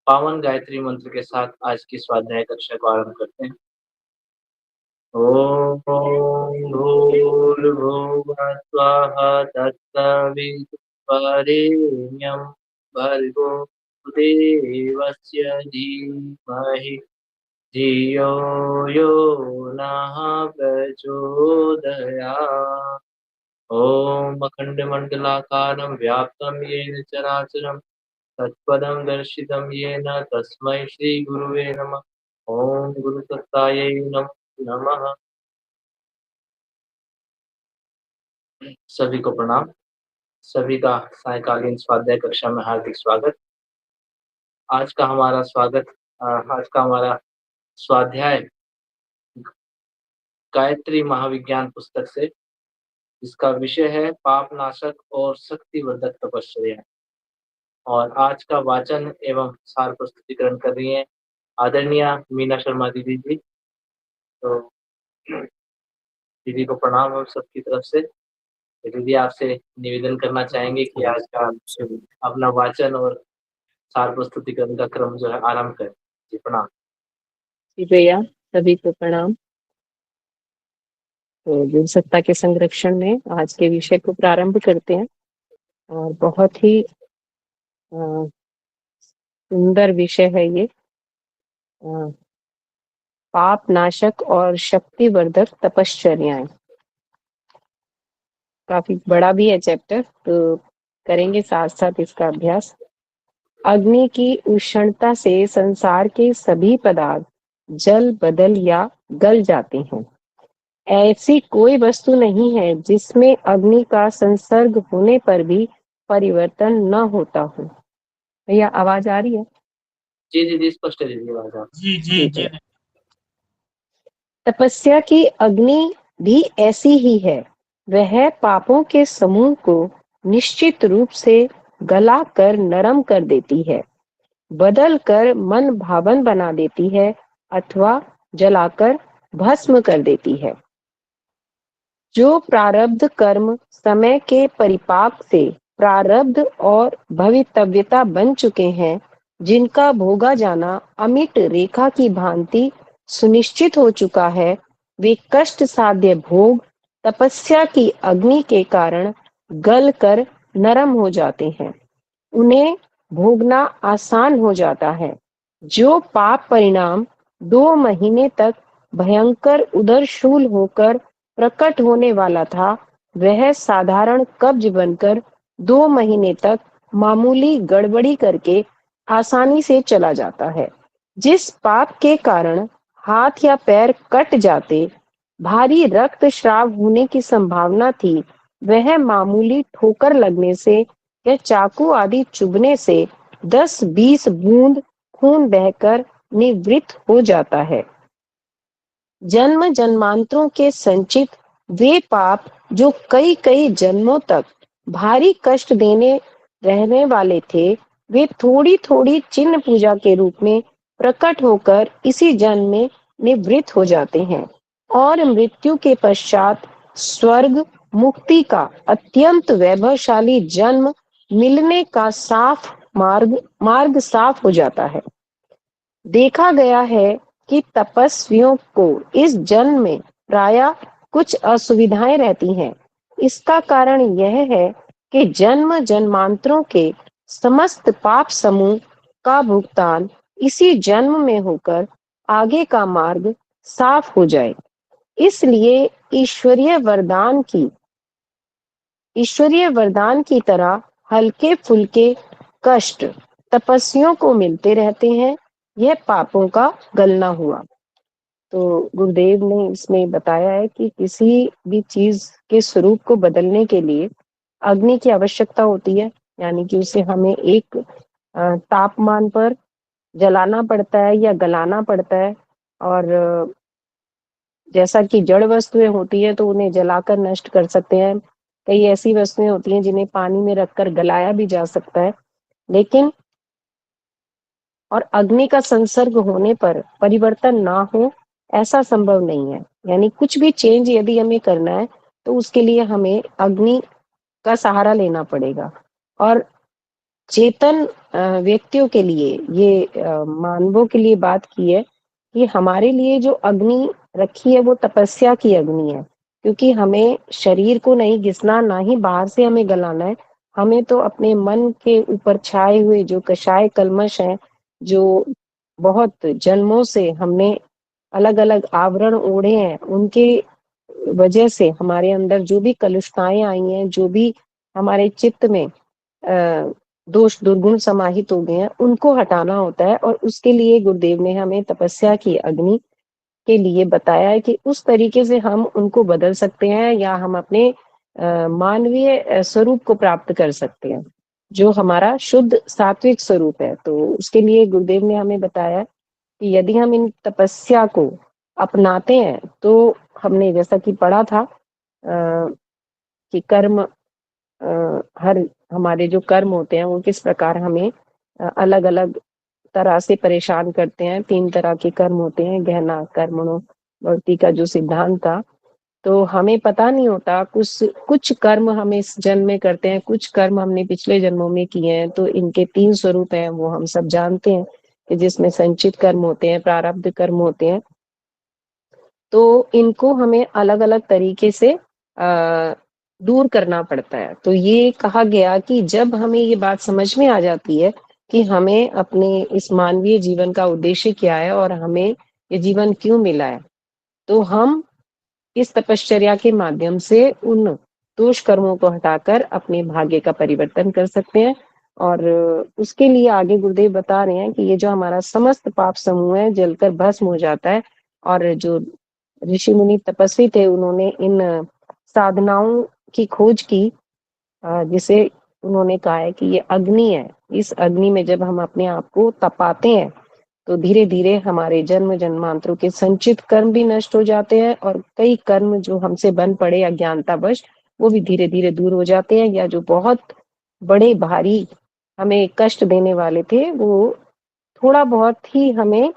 पावन गायत्री मंत्र के साथ आज की स्वाध्याय कक्षा को आरंभ करते हैं। ओम भूर्भुवः स्वः तत्सवितुर्वरेण्यं भर्गो देवस्य धीमहि धियो यो नः प्रचोदयात्। ॐ अखण्डमण्डलाकारं व्याप्तं येन चराचरं तत्पदं दर्शितं येन तस्मै श्रीगुरुवे नमः। ओम गुरुसत्तायै नमः। सभी को प्रणाम। सभी का सायकालीन स्वाध्याय कक्षा में हार्दिक स्वागत। आज का हमारा स्वाध्याय गायत्री महाविज्ञान पुस्तक से, जिसका विषय है पाप नाशक और शक्तिवर्धक तपश्चर्या। और आज का वाचन एवं सार प्रस्तुतिकरण कर रही हैं आदरणीय मीना शर्मा दीदी जी। तो दीदी को प्रणाम हम सबकी तरफ से। दीदी आपसे निवेदन करना चाहेंगे कि आज का अपना वाचन और सार प्रस्तुतिकरण का क्रम जो है आरंभ करें। जी प्रणाम। जी भैया, सभी को प्रणाम। तो गुरु सत्ता के संरक्षण में आज के विषय को प्रारंभ करते हैं और बहुत ही सुंदर विषय है ये, पाप नाशक और शक्तिवर्धक तपश्चर्याएं। काफी बड़ा भी है चैप्टर, तो करेंगे साथ साथ इसका अभ्यास। अग्नि की उष्णता से संसार के सभी पदार्थ जल बदल या गल जाते हैं। ऐसी कोई वस्तु नहीं है जिसमें अग्नि का संसर्ग होने पर भी परिवर्तन न होता हो। भैया आवाज आ रही है? जी दीदी स्पष्ट है दीदी आवाज। जी जी जी। तपस्या की अग्नि भी ऐसी ही है। वह पापों के समूह को निश्चित रूप से गला कर नरम कर देती है, बदल कर मन भावन बना देती है अथवा जलाकर भस्म कर देती है। जो प्रारब्ध कर्म समय के परिपाक से प्रारब्ध और भवितव्यता बन चुके हैं, जिनका भोगा जाना अमिट रेखा की भांति सुनिश्चित हो चुका है, वे कष्ट साध्य भोग तपस्या की अग्नि के कारण गल कर नरम हो जाते हैं। उन्हें भोगना आसान हो जाता है। जो पाप परिणाम 2 महीने तक भयंकर उदरशूल होकर प्रकट होने वाला था, वह साधारण कब्ज बनकर 2 महीने तक मामूली गड़बड़ी करके आसानी से चला जाता है। जिस पाप के कारण हाथ या पैर कट जाते, भारी रक्तस्राव होने की संभावना थी, वह मामूली ठोकर लगने से या चाकू आदि चुभने से 10-20 बूंद खून बहकर निवृत्त हो जाता है। जन्म जन्मांतरों के संचित वे पाप जो कई कई जन्मों तक भारी कष्ट देने रहने वाले थे, वे थोड़ी थोड़ी चिन्ह पूजा के रूप में प्रकट होकर इसी जन्म में निवृत्त हो जाते हैं और मृत्यु के पश्चात स्वर्ग मुक्ति का अत्यंत वैभवशाली जन्म मिलने का मार्ग साफ हो जाता है। देखा गया है कि तपस्वियों को इस जन्म में प्रायः कुछ असुविधाएं रहती हैं। इसका कारण यह है कि जन्म जन्मांतरों के समस्त पाप समूह का भुगतान इसी जन्म में होकर आगे का मार्ग साफ हो जाए। इसलिए ईश्वरीय वरदान की तरह हल्के फुल्के कष्ट तपस्वियों को मिलते रहते हैं। यह पापों का गलना हुआ। तो गुरुदेव ने इसमें बताया है कि किसी भी चीज के स्वरूप को बदलने के लिए अग्नि की आवश्यकता होती है, यानी कि उसे हमें एक तापमान पर जलाना पड़ता है या गलाना पड़ता है। और जैसा कि जड़ वस्तुएं होती है तो उन्हें जलाकर नष्ट कर सकते हैं। कई ऐसी वस्तुएं होती हैं जिन्हें पानी में रखकर गलाया भी जा सकता है, लेकिन और अग्नि का संसर्ग होने पर परिवर्तन ना हो, ऐसा संभव नहीं है। यानी कुछ भी चेंज यदि हमें करना है तो उसके लिए हमें अग्नि का सहारा लेना पड़ेगा। और चेतन व्यक्तियों के लिए ये मानवों के लिए बात की है कि हमारे लिए जो अग्नि रखी है वो तपस्या की अग्नि है, क्योंकि हमें शरीर को नहीं घिसना, ना ही बाहर से हमें गलाना है। हमें तो अपने मन के ऊपर छाए हुए जो कषाय कल्मश हैं, जो बहुत जन्मों से हमने अलग अलग आवरण ओढ़े हैं, उनके वजह से हमारे अंदर जो भी कलुषताएं आई हैं, जो भी हमारे चित्त में दोष दुर्गुण समाहित हो गए हैं, उनको हटाना होता है। और उसके लिए गुरुदेव ने हमें तपस्या की अग्नि के लिए बताया है कि उस तरीके से हम उनको बदल सकते हैं, या हम अपने मानवीय स्वरूप को प्राप्त कर सकते हैं, जो हमारा शुद्ध सात्विक स्वरूप है। तो उसके लिए गुरुदेव ने हमें बताया कि यदि हम इन तपस्या को अपनाते हैं, तो हमने जैसा कि पढ़ा था कि कर्म हर हमारे जो कर्म होते हैं वो किस प्रकार हमें अलग अलग तरह से परेशान करते हैं। 3 तरह के कर्म होते हैं, गहना कर्मणो भक्ति का जो सिद्धांत था। तो हमें पता नहीं होता, कुछ कुछ कर्म हम इस जन्म में करते हैं, कुछ कर्म हमने पिछले जन्मों में किए हैं। तो इनके 3 स्वरूप हैं, वो हम सब जानते हैं कि जिसमें संचित कर्म होते हैं, प्रारब्ध कर्म होते हैं। तो इनको हमें अलग अलग तरीके से दूर करना पड़ता है। तो ये कहा गया कि जब हमें ये बात समझ में आ जाती है कि हमें अपने इस मानवीय जीवन का उद्देश्य क्या है और हमें ये जीवन क्यों मिला है, तो हम इस तपश्चर्या के माध्यम से उन दोष कर्मों को हटाकर अपने भाग्य का परिवर्तन कर सकते हैं। और उसके लिए आगे गुरुदेव बता रहे हैं कि ये जो हमारा समस्त पाप समूह है जलकर भस्म हो जाता है। और जो ऋषि मुनि तपस्वी थे, उन्होंने इन साधनाओं की खोज की, जिसे उन्होंने कहा है कि ये अग्नि है। इस अग्नि में जब हम अपने आप को तपाते हैं, तो धीरे धीरे हमारे जन्म जन्मांतरों के संचित कर्म भी नष्ट हो जाते हैं, और कई कर्म जो हमसे बन पड़े अज्ञानतावश, वो भी धीरे धीरे दूर हो जाते हैं, या जो बहुत बड़े भारी हमें कष्ट देने वाले थे, वो थोड़ा बहुत ही हमें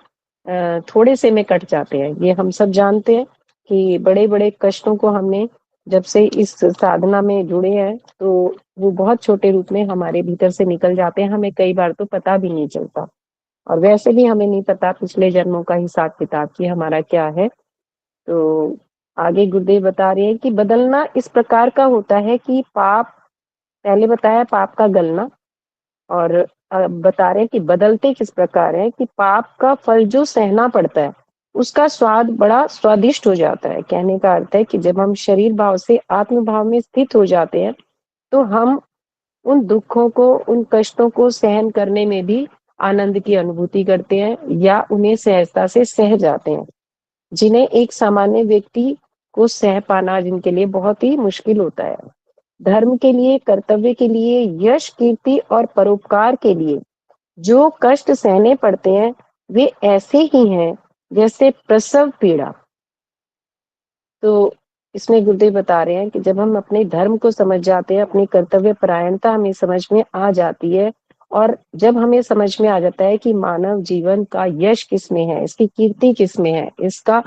थोड़े से में कट जाते हैं। ये हम सब जानते हैं कि बड़े बड़े कष्टों को हमने जब से इस साधना में जुड़े हैं, तो वो बहुत छोटे रूप में हमारे भीतर से निकल जाते हैं, हमें कई बार तो पता भी नहीं चलता। और वैसे भी हमें नहीं पता पिछले जन्मों का हिसाब किताब कि हमारा क्या है। तो आगे गुरुदेव बता रहे हैं कि बदलना इस प्रकार का होता है कि पाप, पहले बताया पाप का गलना, और अब बता रहे हैं कि बदलते किस प्रकार है कि पाप का फल जो सहना पड़ता है, उसका स्वाद बड़ा स्वादिष्ट हो जाता है। कहने का अर्थ है कि जब हम शरीर भाव से आत्म भाव में स्थित हो जाते हैं, तो हम उन दुखों को, उन कष्टों को सहन करने में भी आनंद की अनुभूति करते हैं, या उन्हें सहजता से सह जाते हैं, जिन्हें एक सामान्य व्यक्ति को सह पाना, जिनके लिए बहुत ही मुश्किल होता है। धर्म के लिए, कर्तव्य के लिए, यश कीर्ति और परोपकार के लिए जो कष्ट सहने पड़ते हैं, वे ऐसे ही हैं जैसे प्रसव पीड़ा। तो इसमें गुरुदेव बता रहे हैं कि जब हम अपने धर्म को समझ जाते हैं, अपनी कर्तव्य परायणता हमें समझ में आ जाती है, और जब हमें समझ में आ जाता है कि मानव जीवन का यश किसमें है, इसकी कीर्ति किसमें है, इसका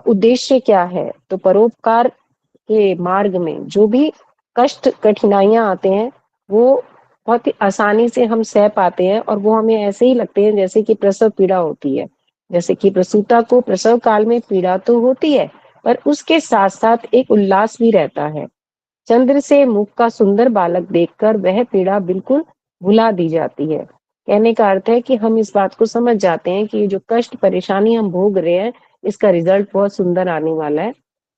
उद्देश्य क्या है, तो परोपकार के मार्ग में जो भी कष्ट कठिनाइयां आते हैं, वो बहुत ही आसानी से हम सह पाते हैं, और वो हमें ऐसे ही लगते हैं जैसे कि प्रसव पीड़ा होती है। जैसे कि प्रसूता को प्रसव काल में पीड़ा तो होती है, पर उसके साथ साथ एक उल्लास भी रहता है। चंद्र से मुख का सुंदर बालक देखकर वह पीड़ा बिल्कुल भुला दी जाती है। कहने का अर्थ है कि हम इस बात को समझ जाते हैं कि ये जो कष्ट परेशानी हम भोग रहे हैं, इसका रिजल्ट बहुत सुंदर आने वाला है।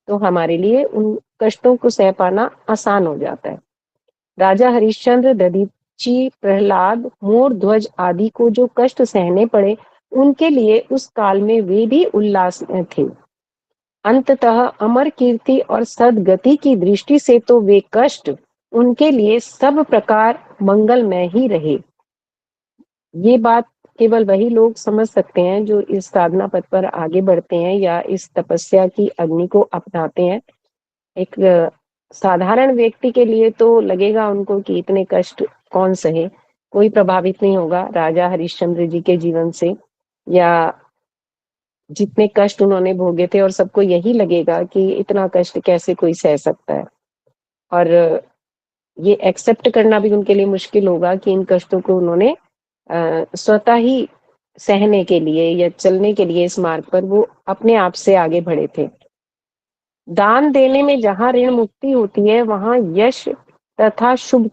तो हमारे लिए उन कष्टों को सह पाना आसान हो जाता है। राजा हरिश्चंद्र, दधीची, प्रहलाद, मोर ध्वज आदि को जो कष्ट सहने पड़े, उनके लिए उस काल में वे भी उल्लास में थे। अंततः अमर कीर्ति और सदगति की दृष्टि से तो वे कष्ट उनके लिए सब प्रकार मंगलमय ही रहे। ये बात केवल वही लोग समझ सकते हैं जो इस साधना पथ पर आगे बढ़ते हैं, या इस तपस्या की अग्नि को अपनाते हैं। एक साधारण व्यक्ति के लिए तो लगेगा उनको कि इतने कष्ट कौन सहे, कोई प्रभावित नहीं होगा राजा हरिश्चंद्र जी के जीवन से, या जितने कष्ट उन्होंने भोगे थे, और सबको यही लगेगा कि इतना कष्ट कैसे कोई सह सकता है। और ये एक्सेप्ट करना भी उनके लिए मुश्किल होगा कि इन कष्टों को उन्होंने स्वतः ही सहने के लिए या चलने के लिए इस मार्ग पर वो अपने आप से आगे बढ़े थे। दान देने में जहाँ ऋण मुक्ति होती है, वहाँ यश तथा शुभ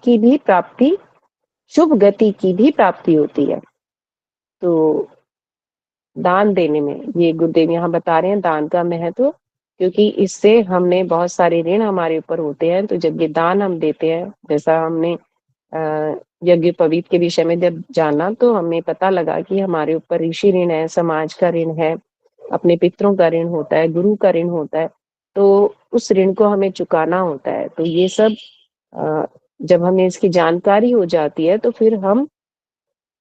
गति की भी प्राप्ति होती है। तो दान देने में, ये गुरुदेव यहाँ बता रहे हैं दान का महत्व, क्योंकि इससे हमने बहुत सारे ऋण हमारे ऊपर होते हैं, तो जब ये दान हम देते हैं, जैसा हमने यज्ञ पवीत के विषय में जब जाना, तो हमें पता लगा कि हमारे ऊपर ऋषि ऋण है, समाज का ऋण है, अपने पितरों का ऋण होता है, गुरु का ऋण होता है, तो उस ऋण को हमें चुकाना होता है। तो ये सब जब हमें इसकी जानकारी हो जाती है, तो फिर हम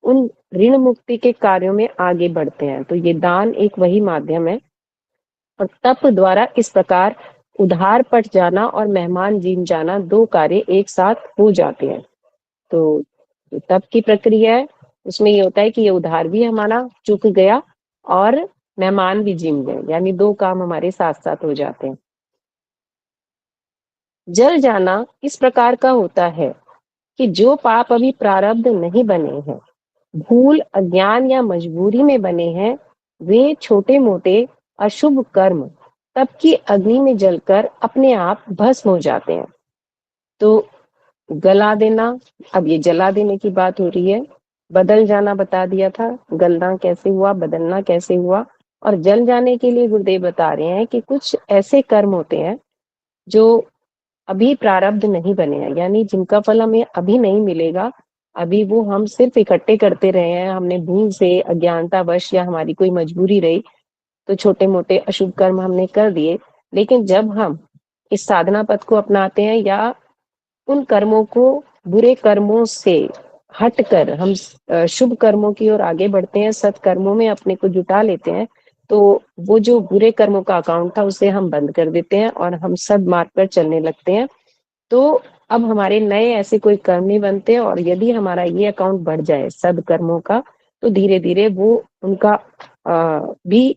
उन ऋण मुक्ति के कार्यों में आगे बढ़ते हैं। तो ये दान एक वही माध्यम है। और तप द्वारा इस प्रकार उधार पट जाना और मेहमान जीन जाना, दो कार्य एक साथ हो जाते हैं। तो तप की प्रक्रिया है, उसमें ये होता है कि ये उधार भी हमारा चुक गया और मेहमान भी जिम गए, यानी दो काम हमारे साथ साथ हो जाते हैं। जल जाना इस प्रकार का होता है कि जो पाप अभी प्रारब्ध नहीं बने हैं, भूल, अज्ञान या मजबूरी में बने हैं, वे छोटे मोटे अशुभ कर्म तप की अग्नि में जलकर अपने आप भस्म हो जाते हैं। तो गला देना, अब ये जला देने की बात हो रही है। बदल जाना बता दिया था, गलना कैसे हुआ, बदलना कैसे हुआ। और जल जाने के लिए गुरुदेव बता रहे हैं कि कुछ ऐसे कर्म होते हैं जो अभी प्रारब्ध नहीं बने हैं, यानी जिनका फल हमें अभी नहीं मिलेगा। अभी वो हम सिर्फ इकट्ठे करते रहे हैं, हमने भूल से, अज्ञानतावश या हमारी कोई मजबूरी रही, तो छोटे मोटे अशुभ कर्म हमने कर दिए। लेकिन जब हम इस साधना पथ को अपनाते हैं या उन कर्मों को, बुरे कर्मों से हटकर हम शुभ कर्मों की ओर आगे बढ़ते हैं, सत्कर्मों में अपने को जुटा लेते हैं, तो वो जो बुरे कर्मों का अकाउंट था उसे हम बंद कर देते हैं और हम सद्मार्ग पर चलने लगते हैं। तो अब हमारे नए ऐसे कोई कर्म नहीं बनते, और यदि हमारा ये अकाउंट बढ़ जाए सद्कर्मों का, तो धीरे धीरे वो उनका भी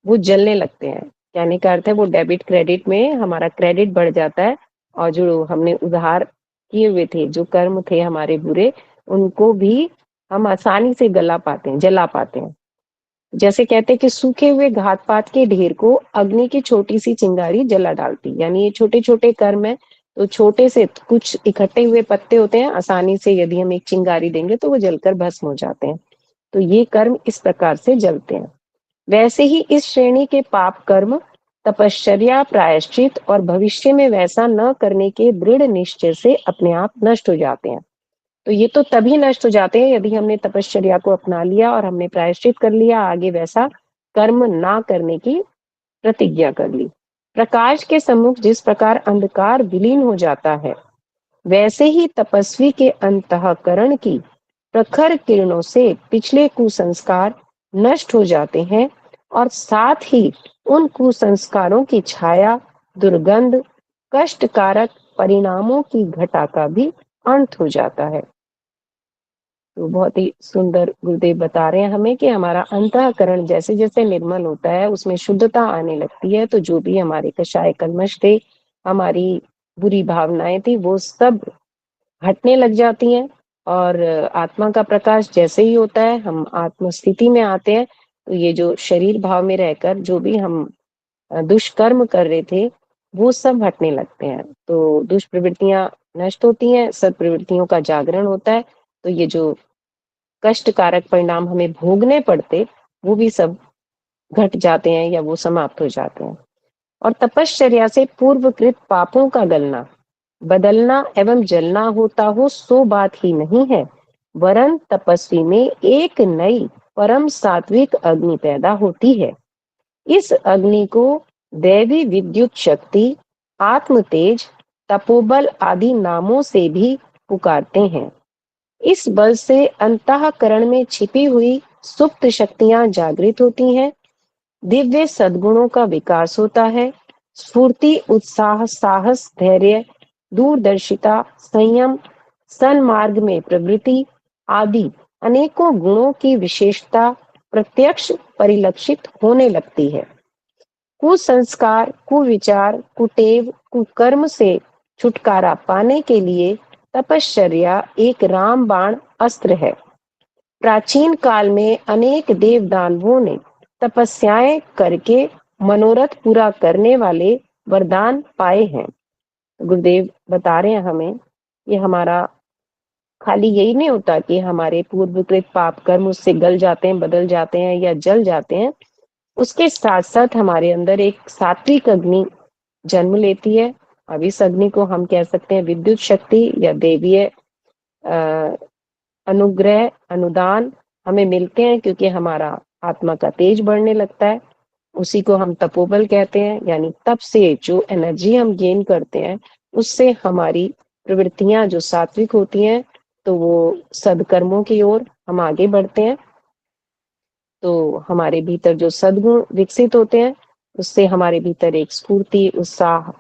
वो जलने लगते हैं। कहने का अर्थ है वो डेबिट क्रेडिट में हमारा क्रेडिट बढ़ जाता है, और जो हमने उधार किए हुए थे, जो कर्म थे हमारे बुरे, उनको भी हम आसानी से जला पाते हैं। जैसे कहते हैं कि सूखे हुए घात पात के ढेर को अग्नि की छोटी सी चिंगारी जला डालती, यानी ये छोटे छोटे कर्म है। तो छोटे से कुछ इकट्ठे हुए पत्ते होते हैं, आसानी से यदि हम एक चिंगारी देंगे तो वो जलकर भस्म हो जाते हैं। तो ये कर्म इस प्रकार से जलते हैं। वैसे ही इस श्रेणी के पाप कर्म तपश्चर्या, प्रायश्चित और भविष्य में वैसा न करने के दृढ़ निश्चय से अपने आप नष्ट हो जाते हैं। तो ये तो तभी नष्ट हो जाते हैं यदि हमने तपश्चर्या को अपना लिया और हमने प्रायश्चित कर लिया, आगे वैसा कर्म ना करने की प्रतिज्ञा कर ली। प्रकाश के सम्मुख जिस प्रकार अंधकार विलीन हो जाता है, वैसे ही तपस्वी के अंतःकरण की प्रखर किरणों से पिछले कुसंस्कार नष्ट हो जाते हैं, और साथ ही उन कुसंस्कारों की छाया, दुर्गंध, कष्टकारक परिणामों की घटा का भी अंत हो जाता है। तो बहुत ही सुंदर गुरुदेव बता रहे हैं हमें कि हमारा अंतःकरण जैसे जैसे निर्मल होता है, उसमें शुद्धता आने लगती है, तो जो भी हमारे कषाय कल्मश थे, हमारी बुरी भावनाएं थी, वो सब हटने लग जाती हैं। और आत्मा का प्रकाश जैसे ही होता है, हम आत्म स्थिति में आते हैं, तो ये जो शरीर भाव में रहकर जो भी हम दुष्कर्म कर रहे थे, वो सब हटने लगते हैं। तो दुष्प्रवृत्तियां नष्ट होती हैं, सत्प्रवृत्तियों का जागरण होता है। तो ये जो कष्टकारक परिणाम हमें भोगने पड़ते, वो भी सब घट जाते हैं या वो समाप्त हो जाते हैं। और तपश्चर्या से पूर्वकृत पापों का गलना, बदलना एवं जलना होता हो, सो बात ही नहीं है, वरन तपस्वी में एक नई परम सात्विक अग्नि पैदा होती है। इस अग्नि को दैवी विद्युत शक्ति, आत्म तेज, तपोबल आदि नामों से भी पुकारते हैं। इस बल से अंतःकरण में छिपी हुई सुप्त शक्तियां जागृत होती हैं, दिव्य सद्गुणों का विकास होता है, स्फूर्ति, उत्साह, साहस, धैर्य, दूरदर्शिता, संयम, सन्मार्ग में प्रवृत्ति आदि अनेकों गुणों की विशेषता प्रत्यक्ष परिलक्षित होने लगती है। कुसंस्कार, कुविचार, कुटेव, कुकर्म से छुटकारा पाने के लिए तपश्चर्या एक रामबाण अस्त्र है। प्राचीन काल में अनेक देव दानवों ने तपस्याएं करके मनोरथ पूरा करने वाले वरदान पाए हैं। गुरुदेव बता रहे हैं हमें, ये हमारा खाली यही नहीं होता कि हमारे पूर्वकृत पाप कर्म उससे गल जाते हैं, बदल जाते हैं या जल जाते हैं। उसके साथ साथ हमारे अंदर एक सात्विक अग्नि जन्म लेती है। अब इस अग्नि को हम कह सकते हैं विद्युत शक्ति या देवीय अनुग्रह, अनुदान हमें मिलते हैं, क्योंकि हमारा आत्मा का तेज बढ़ने लगता है। उसी को हम तपोबल कहते हैं, यानी तप से जो एनर्जी हम गेन करते हैं उससे हमारी प्रवृत्तियां जो सात्विक होती हैं तो वो सदकर्मों की ओर हम आगे बढ़ते हैं। तो हमारे भीतर जो सद्गुण विकसित होते हैं उससे हमारे भीतर एक स्फूर्ति, उत्साह,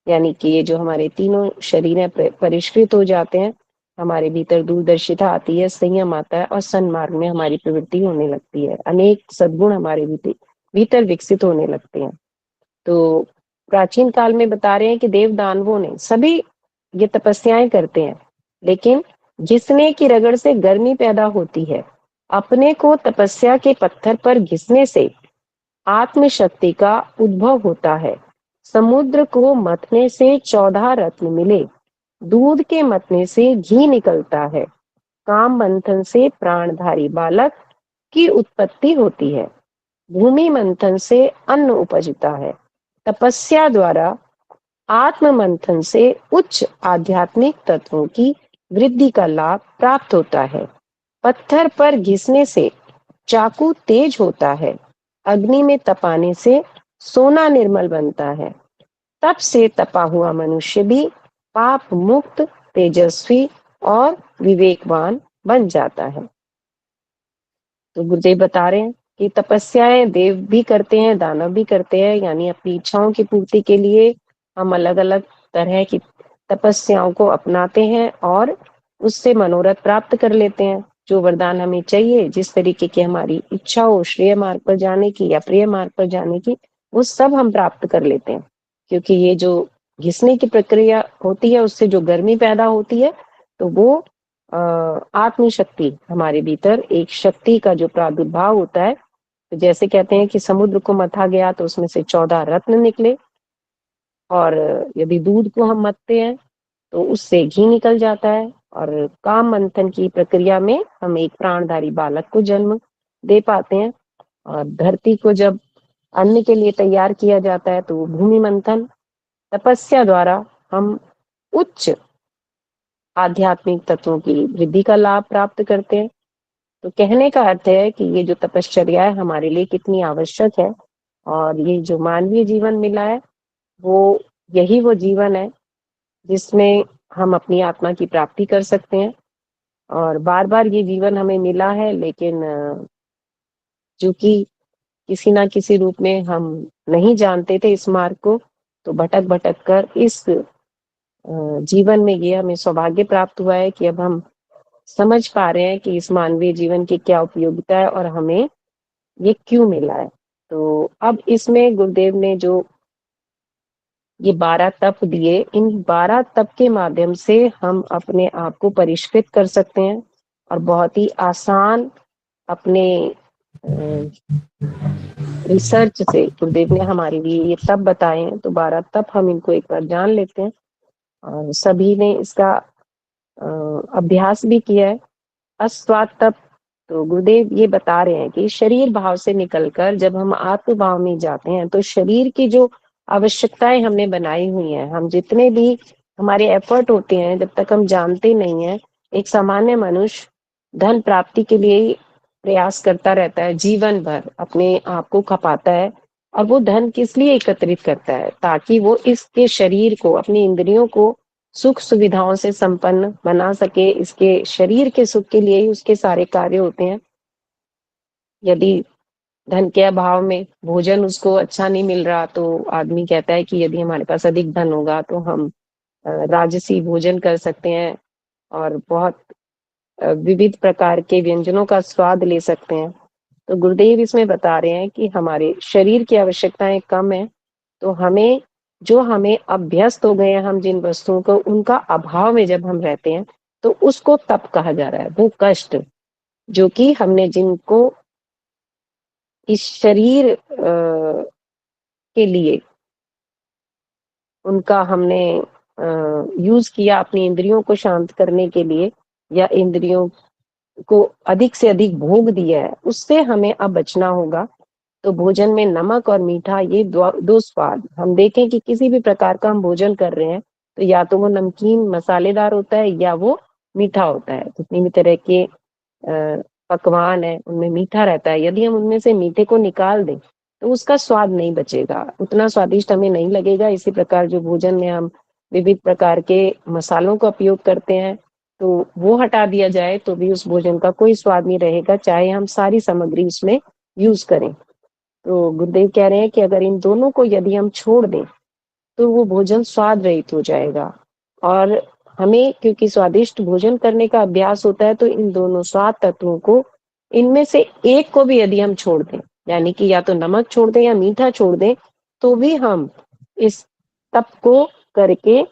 यानी कि ये जो हमारे तीनों शरीर हैं परिष्कृत हो जाते हैं। हमारे भीतर दूरदर्शिता आती है, संयम आता है और सन्मार्ग में हमारी प्रवृत्ति होने लगती है। अनेक सद्गुण हमारे भीतर विकसित होने लगते हैं। तो प्राचीन काल में बता रहे हैं कि देव दानवों ने सभी ये तपस्याएं करते हैं, लेकिन घिसने की रगड़ से गर्मी पैदा होती है। अपने को तपस्या के पत्थर पर घिसने से आत्मशक्ति का उद्भव होता है। समुद्र को मथने से 14 रत्न मिले, दूध के मथने से घी निकलता है, काम मंथन से प्राणधारी बालक की उत्पत्ति होती है, भूमि मंथन से अन्न उपजता है, तपस्या द्वारा आत्म मंथन से उच्च आध्यात्मिक तत्वों की वृद्धि का लाभ प्राप्त होता है। पत्थर पर घिसने से चाकू तेज होता है, अग्नि में तपाने से सोना निर्मल बनता है। तप से तपा हुआ मनुष्य भी पाप मुक्त, तेजस्वी और विवेकवान बन जाता है। तो गुरुदेव बता रहे हैं कि तपस्याएं देव भी करते हैं, दानव भी करते हैं, यानी अपनी इच्छाओं की पूर्ति के लिए हम अलग अलग तरह की तपस्याओं को अपनाते हैं और उससे मनोरथ प्राप्त कर लेते हैं। जो वरदान हमें चाहिए, जिस तरीके की हमारी इच्छा हो श्रेय मार्ग पर जाने की या प्रिय मार्ग पर जाने की, वो सब हम प्राप्त कर लेते हैं। क्योंकि ये जो घिसने की प्रक्रिया होती है उससे जो गर्मी पैदा होती है, तो वो आत्मशक्ति हमारे भीतर एक शक्ति का जो प्रादुर्भाव होता है। तो जैसे कहते हैं कि समुद्र को मथा गया तो उसमें से 14 रत्न निकले, और यदि दूध को हम मथते हैं तो उससे घी निकल जाता है, और काम मंथन की प्रक्रिया में हम एक प्राणधारी बालक को जन्म दे पाते हैं। और धरती को जब अन्न के लिए तैयार किया जाता है तो भूमि मंथन, तपस्या द्वारा हम उच्च आध्यात्मिक तत्वों की वृद्धि का लाभ प्राप्त करते हैं। तो कहने का अर्थ है कि ये जो तपश्चर्या है हमारे लिए कितनी आवश्यक है, और ये जो मानवीय जीवन मिला है वो यही वो जीवन है जिसमें हम अपनी आत्मा की प्राप्ति कर सकते हैं। और बार बार ये जीवन हमें मिला है, लेकिन चूंकि किसी ना किसी रूप में हम नहीं जानते थे इस मार्ग को, तो भटक भटक कर इस जीवन में ये हमें सौभाग्य प्राप्त हुआ है कि अब हम समझ पा रहे हैं कि इस मानवीय जीवन की क्या उपयोगिता है और हमें ये क्यों मिला है। तो अब इसमें गुरुदेव ने जो ये 12 तप दिए, इन 12 तप के माध्यम से हम अपने आप को परिष्कृत कर सकते हैं और बहुत ही आसान अपने रिसर्च से गुरुदेव ने हमारे लिए ये तप बताए हैं। तो 12 तप हम इनको एक बार जान लेते हैं, और सभी ने इसका अभ्यास भी किया है। अस्वाद तप, तो गुरुदेव ये बता रहे हैं कि शरीर भाव से निकलकर जब हम आत्म भाव में जाते हैं तो शरीर की जो आवश्यकताएं हमने बनाई हुई हैं, हम जितने भी हमारे एफर्ट होते हैं, जब तक हम जानते नहीं है, एक सामान्य मनुष्य धन प्राप्ति के लिए प्रयास करता रहता है, जीवन भर अपने आप को खपाता है। और वो धन किस लिए एकत्रित करता है? ताकि वो इसके शरीर को, अपनी इंद्रियों को सुख सुविधाओं से संपन्न बना सके। इसके शरीर के सुख के लिए ही उसके सारे कार्य होते हैं। यदि धन के अभाव में भोजन उसको अच्छा नहीं मिल रहा तो आदमी कहता है कि यदि हमारे पास अधिक धन होगा तो हम राजसी भोजन कर सकते हैं और बहुत विविध प्रकार के व्यंजनों का स्वाद ले सकते हैं। तो गुरुदेव इसमें बता रहे हैं कि हमारे शरीर की आवश्यकताएं कम है, तो हमें जो हमें अभ्यस्त हो गए हैं, हम जिन वस्तुओं को उनका अभाव में जब हम रहते हैं, तो उसको तप कहा जा रहा है। वो कष्ट जो कि हमने जिनको इस शरीर के लिए उनका हमने यूज किया अपनी इंद्रियों को शांत करने के लिए, या इंद्रियों को अधिक से अधिक भोग दिया है, उससे हमें अब बचना होगा। तो भोजन में नमक और मीठा, ये दो स्वाद हम देखें कि किसी भी प्रकार का हम भोजन कर रहे हैं, तो या तो वो नमकीन मसालेदार होता है या वो मीठा होता है। जितनी भी तरह के पकवान है उनमें मीठा रहता है। यदि हम उनमें से मीठे को निकाल दें तो उसका स्वाद नहीं बचेगा, उतना स्वादिष्ट हमें नहीं लगेगा। इसी प्रकार जो भोजन में हम विविध प्रकार के मसालों का उपयोग करते हैं, तो वो हटा दिया जाए तो भी उस भोजन का कोई स्वाद नहीं रहेगा, चाहे हम सारी सामग्री उसमें यूज करें। तो गुरुदेव कह रहे हैं कि अगर इन दोनों को यदि हम छोड़ दें तो वो भोजन स्वाद रहित हो जाएगा। और हमें क्योंकि स्वादिष्ट भोजन करने का अभ्यास होता है, तो इन दोनों स्वाद तत्वों को, इनमें से एक को भी यदि हम छोड़ दें, यानी कि या तो नमक छोड़ दें या मीठा छोड़ दें, तो भी हम इस तप को करके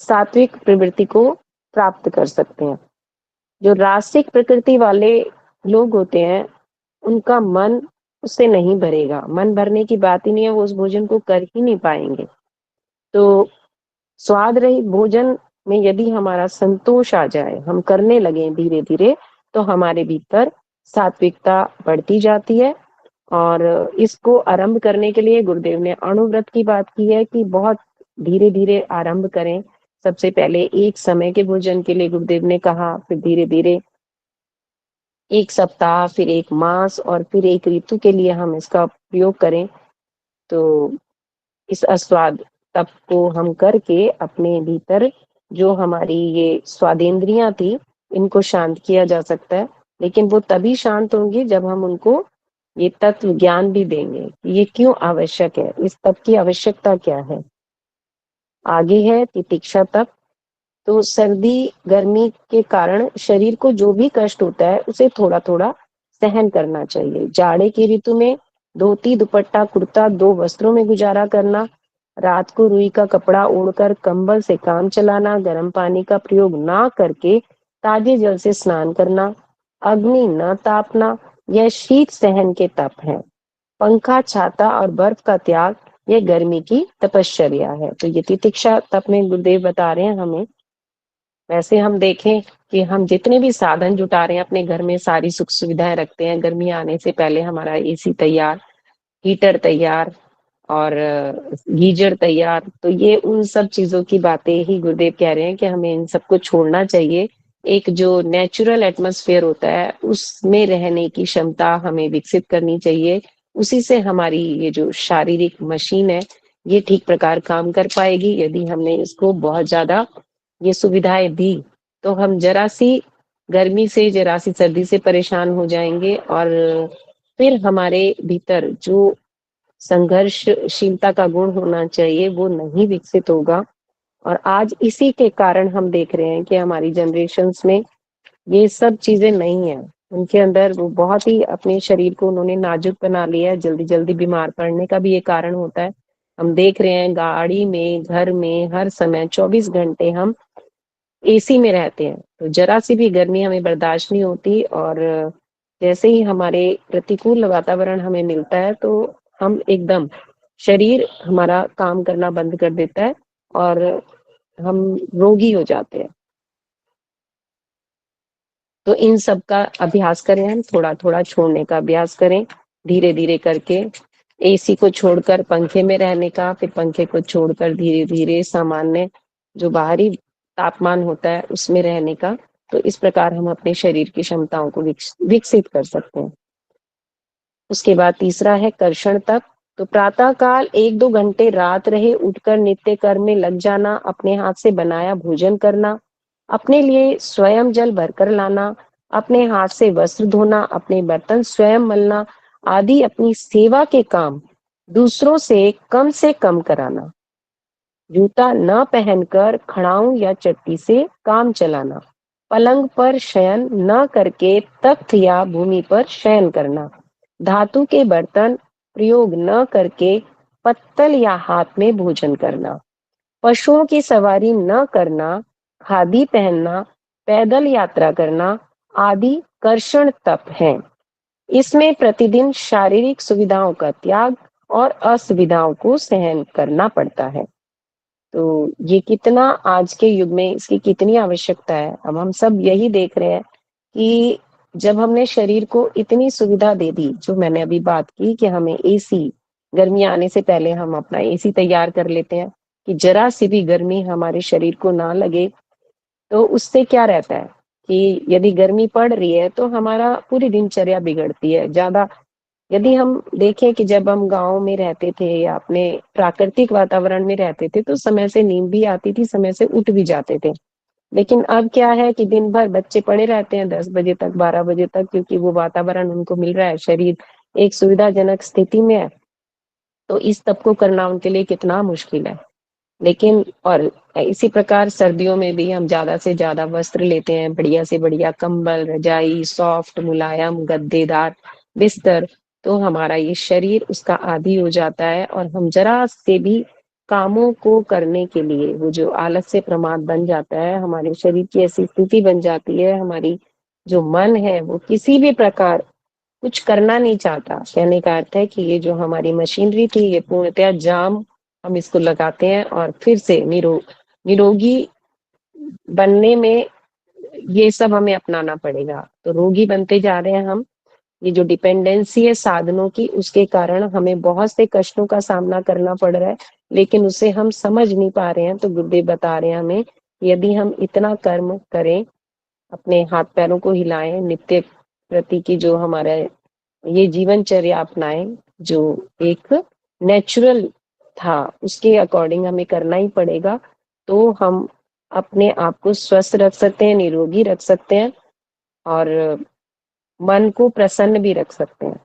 सात्विक प्रवृत्ति को प्राप्त कर सकते हैं। जो रासिक प्रकृति वाले लोग होते हैं, उनका मन उससे नहीं भरेगा, मन भरने की बात ही नहीं है, वो उस भोजन को कर ही नहीं पाएंगे। तो स्वाद रहित भोजन में यदि हमारा संतोष आ जाए, हम करने लगे धीरे धीरे, तो हमारे भीतर सात्विकता बढ़ती जाती है। और इसको आरंभ करने के लिए गुरुदेव ने अणुव्रत की बात की है कि बहुत धीरे धीरे आरंभ करें। सबसे पहले एक समय के भोजन के लिए गुरुदेव ने कहा, फिर धीरे धीरे एक सप्ताह, फिर एक मास और फिर एक ऋतु के लिए हम इसका प्रयोग करें। तो इस अस्वाद तप को हम करके अपने भीतर जो हमारी ये स्वादेंद्रियां थी, इनको शांत किया जा सकता है। लेकिन वो तभी शांत होंगी जब हम उनको ये तत्व ज्ञान भी देंगे कि ये क्यों आवश्यक है, इस तप की आवश्यकता क्या है। आगे है तितिक्षा तप। तो सर्दी गर्मी के कारण शरीर को जो भी कष्ट होता है उसे थोड़ा थोड़ा सहन करना चाहिए। जाड़े की ऋतु में धोती दुपट्टा कुर्ता दो वस्त्रों में गुजारा करना, रात को रुई का कपड़ा ओढ़कर कंबल से काम चलाना, गर्म पानी का प्रयोग ना करके ताजे जल से स्नान करना, अग्नि न तापना, यह शीत सहन के तप है। पंखा छाता और बर्फ का त्याग, यह गर्मी की तपश्चर्या है। तो ये तितिक्षा तप में गुरुदेव बता रहे हैं हमें। वैसे हम देखें कि हम जितने भी साधन जुटा रहे हैं अपने घर में, सारी सुख सुविधाएं रखते हैं, गर्मी आने से पहले हमारा एसी तैयार, हीटर तैयार और गीजर तैयार, तो ये उन सब चीजों की बातें ही गुरुदेव कह रहे हैं कि हमें इन सबको छोड़ना चाहिए। एक जो नेचुरल एटमॉस्फेयर होता है उसमें रहने की क्षमता हमें विकसित करनी चाहिए। उसी से हमारी ये जो शारीरिक मशीन है ये ठीक प्रकार काम कर पाएगी। यदि हमने इसको बहुत ज्यादा ये सुविधाएं दी तो हम जरा सी गर्मी से जरा सी सर्दी से परेशान हो जाएंगे, और फिर हमारे भीतर जो संघर्षशीलता का गुण होना चाहिए वो नहीं विकसित होगा। और आज इसी के कारण हम देख रहे हैं कि हमारी जनरेशन्स में ये सब चीजें नहीं है। उनके अंदर वो बहुत ही अपने शरीर को उन्होंने नाजुक बना लिया है, जल्दी जल्दी बीमार पड़ने का भी ये कारण होता है। हम देख रहे हैं गाड़ी में घर में हर समय 24 घंटे हम एसी में रहते हैं, तो जरा सी भी गर्मी हमें बर्दाश्त नहीं होती। और जैसे ही हमारे प्रतिकूल वातावरण हमें मिलता है तो हम एकदम शरीर हमारा काम करना बंद कर देता है और हम रोगी हो जाते हैं। तो इन सब का अभ्यास करें, हम थोड़ा थोड़ा छोड़ने का अभ्यास करें धीरे धीरे करके। एसी को छोड़कर पंखे में रहने का, फिर पंखे को छोड़कर धीरे धीरे सामान्य जो बाहरी तापमान होता है उसमें रहने का। तो इस प्रकार हम अपने शरीर की क्षमताओं को विकसित कर सकते हैं। उसके बाद तीसरा है कर्षण तप। तो प्रातः काल 1-2 घंटे रात रहे उठकर नित्य कर्म में लग जाना, अपने हाथ से बनाया भोजन करना, अपने लिए स्वयं जल भरकर लाना, अपने हाथ से वस्त्र धोना, अपने बर्तन स्वयं मलना आदि अपनी सेवा के काम दूसरों से कम कराना, जूता न पहनकर खड़ाऊं या चट्टी से काम चलाना, पलंग पर शयन न करके तख्त या भूमि पर शयन करना, धातु के बर्तन प्रयोग न करके पत्तल या हाथ में भोजन करना, पशुओं की सवारी न करना, खादी पहनना, पैदल यात्रा करना आदि कर्षण तप हैं। इसमें प्रतिदिन शारीरिक सुविधाओं का त्याग और असुविधाओं को सहन करना पड़ता है। तो ये कितना आज के युग में इसकी कितनी आवश्यकता है। अब हम सब यही देख रहे हैं कि जब हमने शरीर को इतनी सुविधा दे दी, जो मैंने अभी बात की कि हमें एसी, गर्मी आने से पहले हम अपना एसी तैयार कर लेते हैं कि जरा सी भी गर्मी हमारे शरीर को ना लगे। तो उससे क्या रहता है कि यदि गर्मी पड़ रही है तो हमारा पूरी दिनचर्या बिगड़ती है। ज्यादा यदि हम देखें कि जब हम गाँव में रहते थे या अपने प्राकृतिक वातावरण में रहते थे तो समय से नींद भी आती थी, समय से उठ भी जाते थे। लेकिन अब क्या है कि दिन भर बच्चे पड़े रहते हैं 10 बजे तक, 12 बजे तक, क्योंकि वो वातावरण उनको मिल रहा है, शरीर एक सुविधाजनक स्थिति में है। तो इस तप को करना उनके लिए कितना मुश्किल है। लेकिन और इसी प्रकार सर्दियों में भी हम ज्यादा से ज्यादा वस्त्र लेते हैं, बढ़िया से बढ़िया कंबल, रजाई, सॉफ्ट मुलायम गद्देदार बिस्तर। तो हमारा ये शरीर उसका आदी हो जाता है और हम जरा से भी कामों को करने के लिए वो जो आलस से प्रमाद बन जाता है, हमारे शरीर की ऐसी स्थिति बन जाती है, हमारी जो मन है वो किसी भी प्रकार कुछ करना नहीं चाहता। कहने का अर्थ है कि ये जो हमारी मशीनरी थी ये पूर्णतः जाम हम इसको लगाते हैं और फिर से निरोगी बनने में ये सब हमें अपनाना पड़ेगा। तो रोगी बनते जा रहे हैं हम। ये जो डिपेंडेंसी है साधनों की, उसके कारण हमें बहुत से कष्टों का सामना करना पड़ रहा है, लेकिन उसे हम समझ नहीं पा रहे हैं। तो गुरुदेव बता रहे हैं हमें, यदि हम इतना कर्म करें, अपने हाथ पैरों को हिलाएं, नित्य प्रति की जो हमारा ये जीवनचर्या अपनाएं, जो एक नेचुरल था उसके अकॉर्डिंग हमें करना ही पड़ेगा। तो हम अपने आप को स्वस्थ रख सकते हैं, निरोगी रख सकते हैं और मन को प्रसन्न भी रख सकते हैं।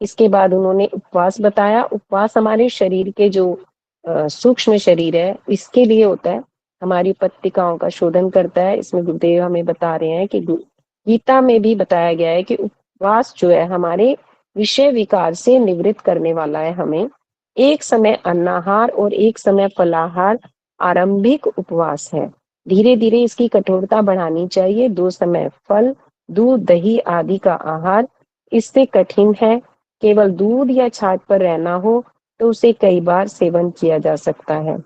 इसके बाद उन्होंने उपवास बताया। उपवास हमारे शरीर के जो सूक्ष्म शरीर है इसके लिए होता है, हमारी पत्रिकाओं का शोधन करता है। इसमें गुरुदेव हमें बता रहे हैं कि गीता में भी बताया गया है कि उपवास जो है हमारे विषय विकार से निवृत्त करने वाला है। हमें एक समय अन्नाहार और एक समय फलाहार आरंभिक उपवास है। धीरे धीरे इसकी कठोरता बढ़ानी चाहिए। 2 समय फल, दूध, दही आदि का आहार इससे कठिन है। केवल दूध या छाछ पर रहना हो तो उसे कई बार सेवन किया जा सकता है।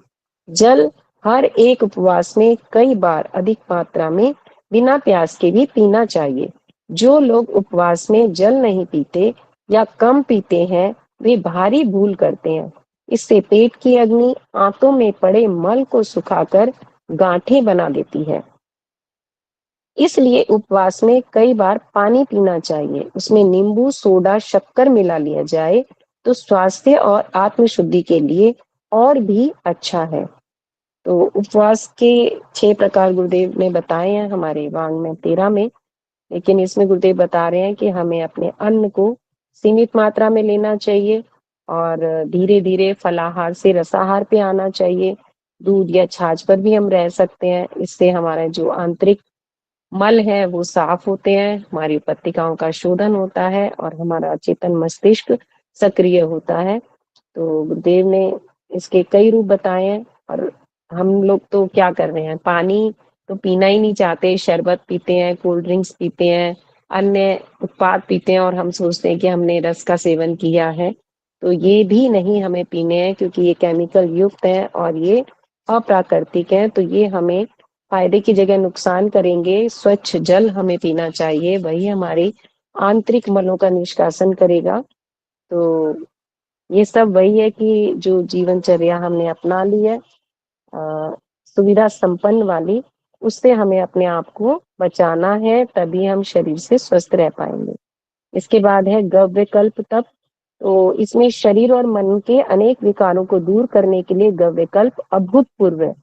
जल हर एक उपवास में कई बार अधिक मात्रा में बिना प्यास के भी पीना चाहिए। जो लोग उपवास में जल नहीं पीते या कम पीते हैं वे भारी भूल करते हैं। इससे पेट की अग्नि आंतों में पड़े मल को सुखाकर गांठें बना देती है। इसलिए उपवास में कई बार पानी पीना चाहिए। उसमें नींबू, सोडा, शक्कर मिला लिया जाए तो स्वास्थ्य और आत्मशुद्धि के लिए और भी अच्छा है। तो उपवास के 6 प्रकार गुरुदेव ने बताए हैं हमारे वाङ्मय 13 में। लेकिन इसमें गुरुदेव बता रहे हैं कि हमें अपने अन्न को सीमित मात्रा में लेना चाहिए और धीरे धीरे फलाहार से रसाहार पे आना चाहिए। दूध या छाछ पर भी हम रह सकते हैं। इससे हमारा जो आंतरिक मल है वो साफ होते हैं, हमारी पत्रिकाओं का शोधन होता है और हमारा चेतन मस्तिष्क सक्रिय होता है। तो गुरुदेव ने इसके कई रूप बताए हैं और हम लोग तो क्या कर रहे हैं, पानी तो पीना ही नहीं चाहते, शरबत पीते हैं, कोल्ड ड्रिंक्स पीते हैं, अन्य उत्पाद पीते हैं और हम सोचते हैं कि हमने रस का सेवन किया है। तो ये भी नहीं हमें पीने हैं क्योंकि ये केमिकल युक्त है और ये अप्राकृतिक है। तो ये हमें फायदे की जगह नुकसान करेंगे। स्वच्छ जल हमें पीना चाहिए, वही हमारे आंतरिक मलों का निष्कासन करेगा। तो ये सब वही है कि जो जीवनचर्या हमने अपना ली है सुविधा संपन्न वाली, उससे हमें अपने आप को बचाना है, तभी हम शरीर से स्वस्थ रह पाएंगे। इसके बाद है गव्यकल्प तप। तो इसमें शरीर और मन के अनेक विकारों को दूर करने के लिए गव्यकल्प अभूतपूर्व है।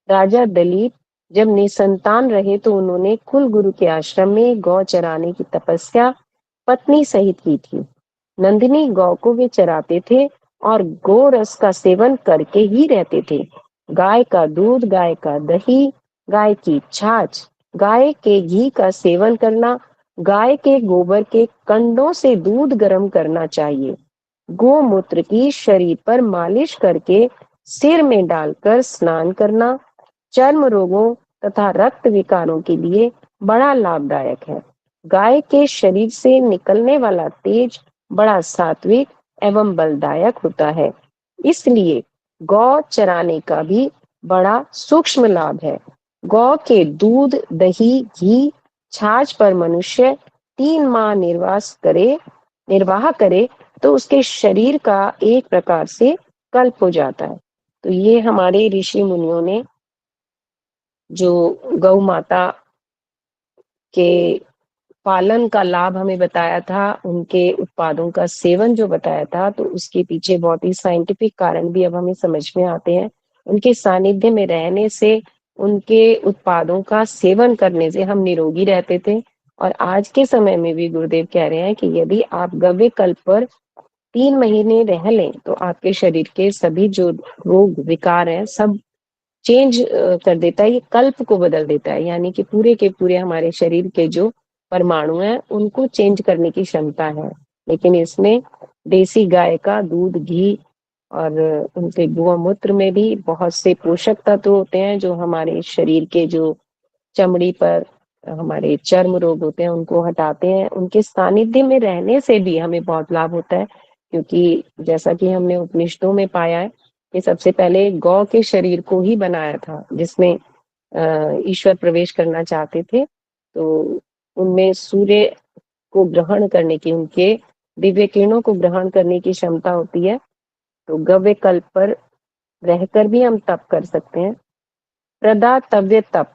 राजा दलीप जब निसंतान रहे तो उन्होंने कुल गुरु के आश्रम में गौ चराने की तपस्या पत्नी सहित की थी। नंदिनी गौ को वे चराते थे और गौ रस का सेवन करके ही रहते थे। गाय का दूध, गाय का दही, गाय की छाछ, गाय के घी का सेवन करना, गाय के गोबर के कंडों से दूध गर्म करना चाहिए। गोमूत्र की शरीर पर मालिश करके सिर में डालकर स्नान करना चर्म रोगों तथा रक्त विकारों के लिए बड़ा लाभदायक है। गाय के शरीर से निकलने वाला तेज बड़ा सात्विक एवं बलदायक होता है। इसलिए गौ चराने का भी बड़ा सूक्ष्म लाभ है। गौ के दूध, दही, घी, छाछ पर मनुष्य 3 माह निर्वाह करे तो उसके शरीर का एक प्रकार से कल्प हो जाता है। तो ये हमारे ऋषि मुनियों ने जो गौ माता के पालन का लाभ हमें बताया था, उनके उत्पादों का सेवन जो बताया था, तो उसके पीछे बहुत ही साइंटिफिक कारण भी अब हमें समझ में आते हैं। उनके सानिध्य में रहने से, उनके उत्पादों का सेवन करने से हम निरोगी रहते थे। और आज के समय में भी गुरुदेव कह रहे हैं कि यदि आप गव्य कल्प पर 3 महीने रह लें तो आपके शरीर के सभी जो रोग विकार हैं सब चेंज कर देता है। ये कल्प को बदल देता है, यानी कि पूरे के पूरे हमारे शरीर के जो परमाणु हैं उनको चेंज करने की क्षमता है। लेकिन इसमें देसी गाय का दूध, घी और उनके गोमूत्र में भी बहुत से पोषक तत्व होते हैं जो हमारे शरीर के जो चमड़ी पर हमारे चर्म रोग होते हैं उनको हटाते हैं। उनके सानिध्य में रहने से भी हमें बहुत लाभ होता है, क्योंकि जैसा कि हमने उपनिषदों में पाया है कि सबसे पहले गौ के शरीर को ही बनाया था, जिसमें ईश्वर प्रवेश करना चाहते थे। तो उनमें सूर्य को ग्रहण करने की, उनके दिव्य किरणों को ग्रहण करने की क्षमता होती है। तो गव्य कल्प पर रहकर भी हम तप कर सकते हैं। प्रदातव्य तप,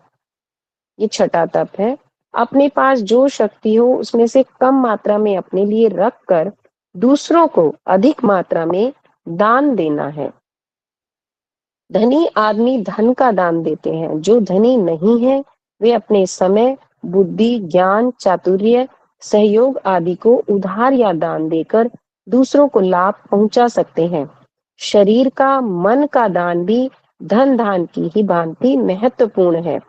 ये छठा तप है। अपने पास जो शक्ति हो उसमें से कम मात्रा में अपने लिए रख कर दूसरों को अधिक मात्रा में दान देना है। धनी आदमी धन का दान देते हैं, जो धनी नहीं है वे अपने समय, बुद्धि, ज्ञान, चातुर्य, सहयोग आदि को उधार या दान देकर दूसरों को लाभ पहुंचा सकते हैं। शरीर का, मन का दान भी धन दान की ही भांति महत्वपूर्ण है।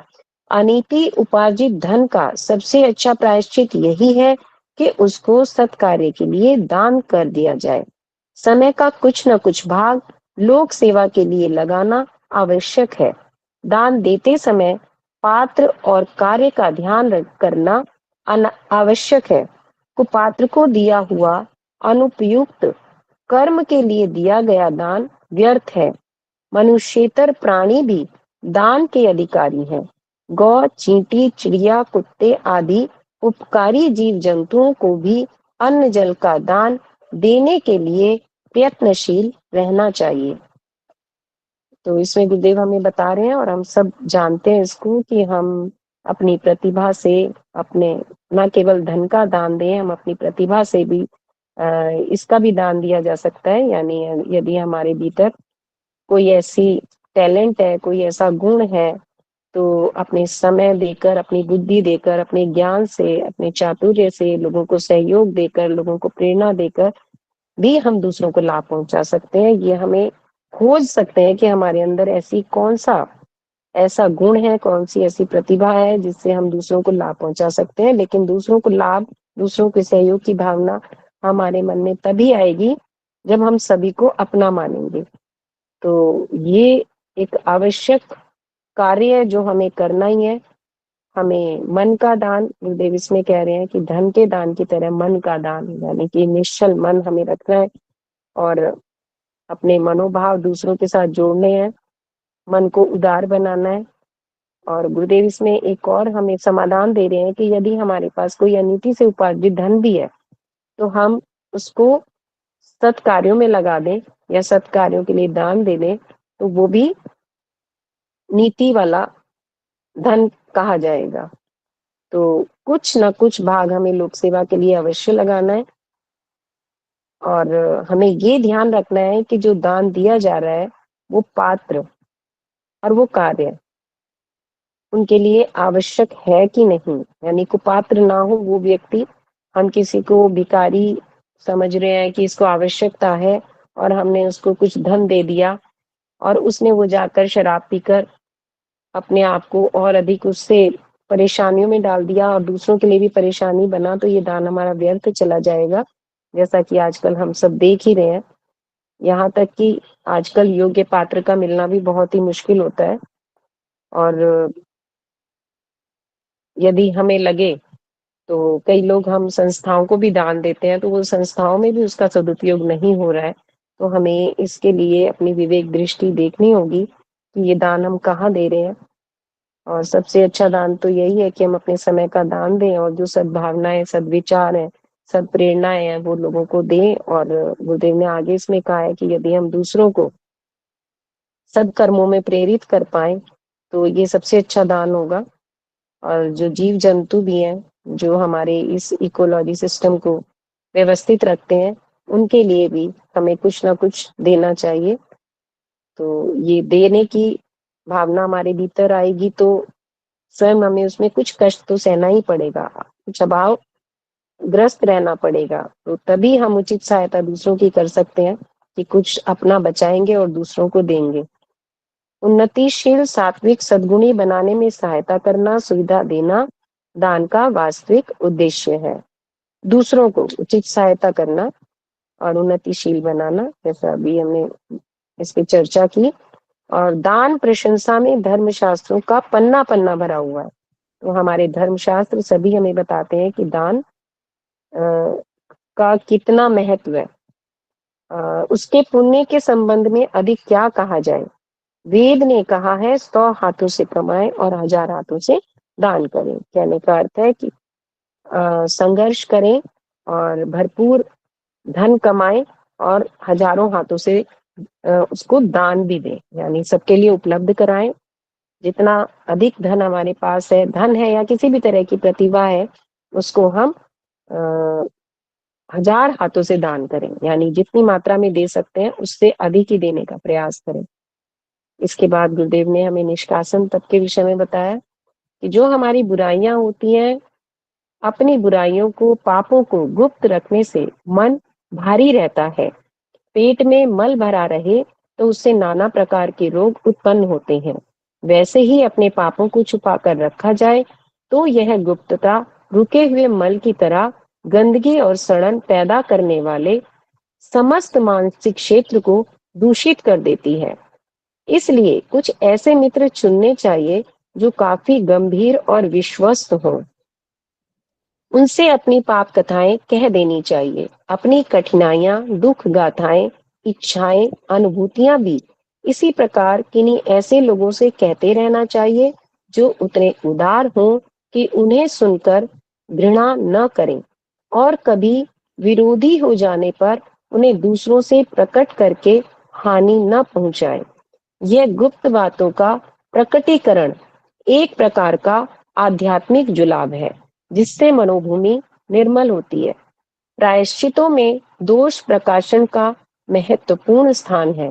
अनीति उपार्जित धन का सबसे अच्छा प्रायश्चित यही है कि उसको सत्कार्य के लिए दान कर दिया जाए। समय का कुछ न कुछ भाग लोक सेवा के लिए लगाना आवश्यक है। दान देते समय पात्र और कार्य का ध्यान करना आवश्यक है। कुपात्र को दिया हुआ अनुपयुक्त कर्म के लिए दिया गया दान व्यर्थ है। मनुष्येतर प्राणी भी दान के अधिकारी हैं। गौ, चींटी, चिड़िया, कुत्ते आदि उपकारी जीव जंतुओं को भी अन्न जल का दान देने के लिए प्रयत्नशील रहना चाहिए। तो इसमें गुरुदेव हमें बता रहे हैं और हम सब जानते हैं इसको कि हम अपनी प्रतिभा से, अपने न केवल धन का दान दें, हम अपनी प्रतिभा से भी इसका भी दान दिया जा सकता है। यानी यदि हमारे भीतर कोई ऐसी टैलेंट है, कोई ऐसा गुण है, तो अपने समय देकर, अपनी बुद्धि देकर, अपने ज्ञान से, अपने चातुर्य से, लोगों को सहयोग देकर, लोगों को प्रेरणा देकर भी हम दूसरों को लाभ पहुंचा सकते हैं। ये हमें खोज सकते हैं कि हमारे अंदर ऐसी कौन सा ऐसा गुण है, कौन सी ऐसी प्रतिभा है जिससे हम दूसरों को लाभ पहुंचा सकते हैं। लेकिन दूसरों को लाभ, दूसरों के सहयोग की भावना हमारे मन में तभी आएगी जब हम सभी को अपना मानेंगे। तो ये एक आवश्यक कार्य है जो हमें करना ही है। हमें मन का दान, गुरुदेव इसमें कह रहे हैं कि धन के दान की तरह मन का दान, यानी कि निश्चल मन हमें रखना है और अपने मनोभाव दूसरों के साथ जोड़ने हैं, मन को उदार बनाना है। और गुरुदेव इसमें एक और हमें समाधान दे रहे हैं कि यदि हमारे पास कोई अनीति से उपार्जित धन भी है तो हम उसको सत्कार्यों में लगा दें या सत्कार्यों के लिए दान दे दें, तो वो भी नीति वाला धन कहा जाएगा। तो कुछ ना कुछ भाग हमें लोक सेवा के लिए अवश्य लगाना है। और हमें ये ध्यान रखना है कि जो दान दिया जा रहा है वो पात्र और वो कार्य उनके लिए आवश्यक है कि नहीं। यानी कुपात्र ना हो वो व्यक्ति, हम किसी को भिखारी समझ रहे हैं कि इसको आवश्यकता है और हमने उसको कुछ धन दे दिया और उसने वो जाकर शराब पीकर अपने आप को और अधिक उससे परेशानियों में डाल दिया और दूसरों के लिए भी परेशानी बना, तो ये दान हमारा व्यर्थ चला जाएगा। जैसा कि आजकल हम सब देख ही रहे हैं। यहाँ तक कि आजकल योग्य पात्र का मिलना भी बहुत ही मुश्किल होता है, और यदि हमें लगे तो कई लोग हम संस्थाओं को भी दान देते हैं, तो वो संस्थाओं में भी उसका सदुपयोग नहीं हो रहा है। तो हमें इसके लिए अपनी विवेक दृष्टि देखनी होगी कि ये दान हम कहाँ दे रहे हैं। और सबसे अच्छा दान तो यही है कि हम अपने समय का दान दें, और जो सद्भावनाएं, सद्विचार हैं, सद्प्रेरणाएं हैं, वो लोगों को दें। और गुरुदेव ने आगे इसमें कहा है कि यदि हम दूसरों को सद्कर्मों में प्रेरित कर पाए तो ये सबसे अच्छा दान होगा। और जो जीव जंतु भी हैं, जो हमारे इस इकोलॉजी सिस्टम को व्यवस्थित रखते हैं, उनके लिए भी हमें कुछ ना कुछ देना चाहिए। तो ये देने की भावना हमारे भीतर आएगी तो स्वयं हमें उसमें कुछ कष्ट तो सहना ही पड़ेगा, कुछ अभाव ग्रस्त रहना पड़ेगा, तो तभी हम उचित सहायता दूसरों की कर सकते हैं कि कुछ अपना बचाएंगे और दूसरों को देंगे। उन्नतिशील सात्विक सद्गुणी बनाने में सहायता करना, सुविधा देना दान का वास्तविक उद्देश्य है। दूसरों को उचित सहायता करना और उन्नतिशील बनाना, जैसा अभी हमने इस पे चर्चा की। और दान प्रशंसा में धर्म शास्त्रों का पन्ना पन्ना भरा हुआ है। तो हमारे धर्म शास्त्र सभी हमें बताते हैं कि दान का कितना महत्व है, उसके पुण्य के संबंध में अधिक क्या कहा जाए। वेद ने कहा है 100 हाथों से कमाएं और 1000 हाथों से दान करें। कहने का अर्थ है कि संघर्ष करें और भरपूर धन कमाएं और हजारों हाथों से उसको दान भी दें, यानी सबके लिए उपलब्ध कराएं। जितना अधिक धन हमारे पास है, धन है या किसी भी तरह की प्रतिभा है, उसको हम 1000 हाथों से दान करें, यानी जितनी मात्रा में दे सकते हैं उससे अधिक ही देने का प्रयास करें। इसके बाद गुरुदेव ने हमें निष्कासन तप के विषय में बताया कि जो हमारी बुराइयां होती हैं, अपनी बुराइयों को, पापों को गुप्त रखने से मन भारी रहता है। पेट में मल भरा रहे तो उससे नाना प्रकार के रोग उत्पन्न होते हैं। वैसे ही अपने पापों को छुपा कर रखा जाए तो यह गुप्तता रुके हुए मल की तरह गंदगी और सड़न पैदा करने वाले समस्त मानसिक क्षेत्र को दूषित कर देती है। इसलिए कुछ ऐसे मित्र चुनने चाहिए जो काफी गंभीर और विश्वस्त हों। उनसे अपनी पाप कथाएं कह देनी चाहिए, अपनी कठिनाइयां, दुख गाथाएं, इच्छाएं, अनुभूतियां भी इसी प्रकार किन्हीं ऐसे लोगों से कहते रहना चाहिए जो उतने उदार हों कि उन्हें सुनकर घृणा न करें, और कभी विरोधी हो जाने पर उन्हें दूसरों से प्रकट करके हानि न पहुंचाए। यह गुप्त बातों का प्रकटीकरण एक प्रकार का आध्यात्मिक जुलाब है, जिससे मनोभूमि निर्मल होती है। प्रायश्चितों में दोष प्रकाशन का महत्वपूर्ण स्थान है।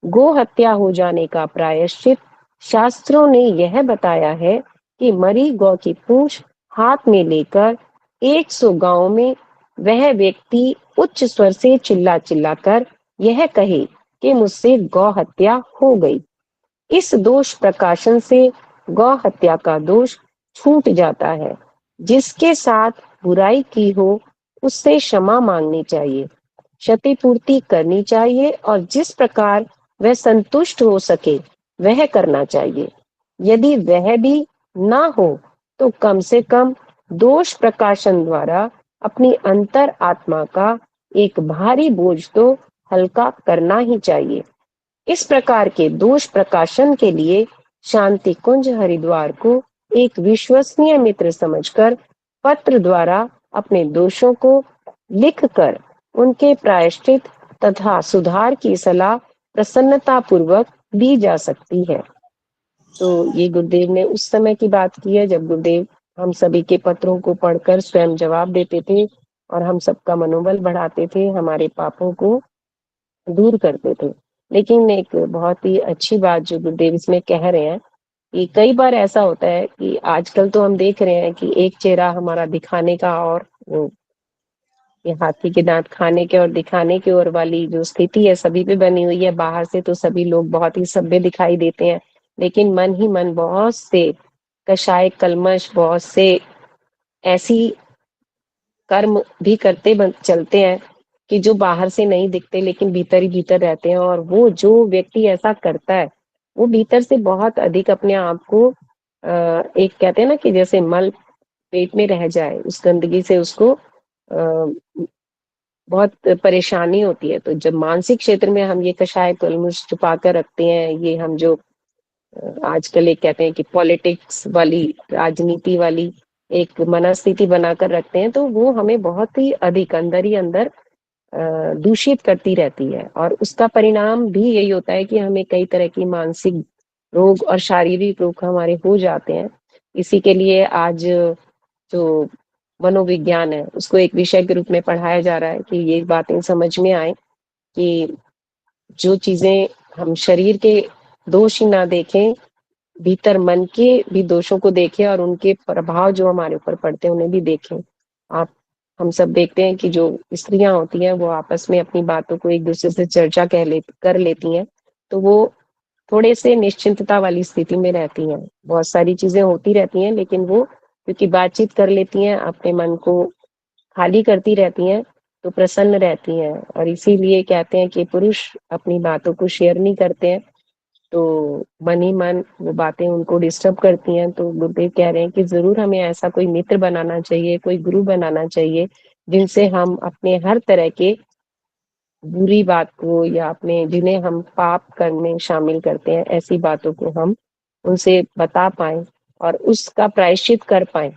गो हत्या हो जाने का प्रायश्चित शास्त्रों ने यह बताया है कि मरी गौ की पूंछ हाथ में लेकर 100 गांवों में वह व्यक्ति उच्च स्वर से चिल्ला चिल्ला कर यह कहे कि मुझसे गौ हत्या हो गई। इस दोष प्रकाशन से गौ हत्या का दोष छूट जाता है। जिसके साथ बुराई की हो उससे क्षमा मांगनी चाहिए, क्षतिपूर्ति करनी चाहिए, और जिस प्रकार वह संतुष्ट हो सके वह करना चाहिए। यदि वह भी ना हो तो कम से कम दोष प्रकाशन द्वारा अपनी अंतर आत्मा का एक भारी बोझ तो हल्का करना ही चाहिए। इस प्रकार के दोष प्रकाशन के लिए शांति कुंज हरिद्वार को एक विश्वसनीय मित्र समझकर पत्र द्वारा अपने दोषों को लिखकर उनके प्रायश्चित तथा सुधार की सलाह प्रसन्नता पूर्वक दी जा सकती है। तो ये गुरुदेव ने उस समय की बात की है जब गुरुदेव हम सभी के पत्रों को पढ़कर स्वयं जवाब देते थे और हम सबका मनोबल बढ़ाते थे, हमारे पापों को दूर करते थे। लेकिन एक बहुत ही अच्छी बात जो गुरुदेव इसमें कह रहे हैं कि कई बार ऐसा होता है कि आजकल तो हम देख रहे हैं कि एक चेहरा हमारा दिखाने का और ये हाथी के दांत खाने के और दिखाने के और वाली जो स्थिति है सभी पे बनी हुई है। बाहर से तो सभी लोग बहुत ही सभ्य दिखाई देते हैं, लेकिन मन ही मन बहुत से कषाय कलमश, बहुत से ऐसी कर्म भी करते चलते हैं कि जो बाहर से नहीं दिखते लेकिन भीतर ही भीतर रहते हैं, और वो जो व्यक्ति ऐसा करता है वो भीतर से बहुत अधिक अपने आप को एक कहते हैं ना कि जैसे मल पेट में रह जाए, उस गंदगी से उसको बहुत परेशानी होती है। तो जब मानसिक क्षेत्र में हम ये कषाय कलमुश छुपा कर रखते हैं, ये हम जो आजकल एक कहते हैं कि पॉलिटिक्स वाली, राजनीति वाली एक मनस्थिति बनाकर रखते हैं, तो वो हमें बहुत ही अधिक अंदर ही अंदर दूषित करती रहती है, और उसका परिणाम भी यही होता है कि हमें कई तरह की मानसिक रोग और शारीरिक रोग हमारे हो जाते हैं। इसी के लिए आज जो मनोविज्ञान है उसको एक विषय के रूप में पढ़ाया जा रहा है कि ये बातें समझ में आए कि जो चीजें हम शरीर के दोष ही ना देखें, भीतर मन के भी दोषों को देखें और उनके प्रभाव जो हमारे ऊपर पड़ते हैं उन्हें भी देखें। आप हम सब देखते हैं कि जो स्त्रियां होती हैं वो आपस में अपनी बातों को एक दूसरे से चर्चा कर लेती हैं, तो वो थोड़े से निश्चिंतता वाली स्थिति में रहती हैं। बहुत सारी चीजें होती रहती हैं लेकिन वो क्योंकि बातचीत कर लेती हैं, अपने मन को खाली करती रहती हैं, तो प्रसन्न रहती हैं। और इसीलिए कहते हैं कि पुरुष अपनी बातों को शेयर नहीं करते हैं, तो मन ही मन वो बातें उनको डिस्टर्ब करती हैं। तो गुरुदेव कह रहे हैं कि जरूर हमें ऐसा कोई मित्र बनाना चाहिए, कोई गुरु बनाना चाहिए, जिनसे हम अपने हर तरह के बुरी बात को या अपने जिन्हें हम पाप कर्म में शामिल करते हैं, ऐसी बातों को हम उनसे बता पाएं और उसका प्रायश्चित कर पाएं,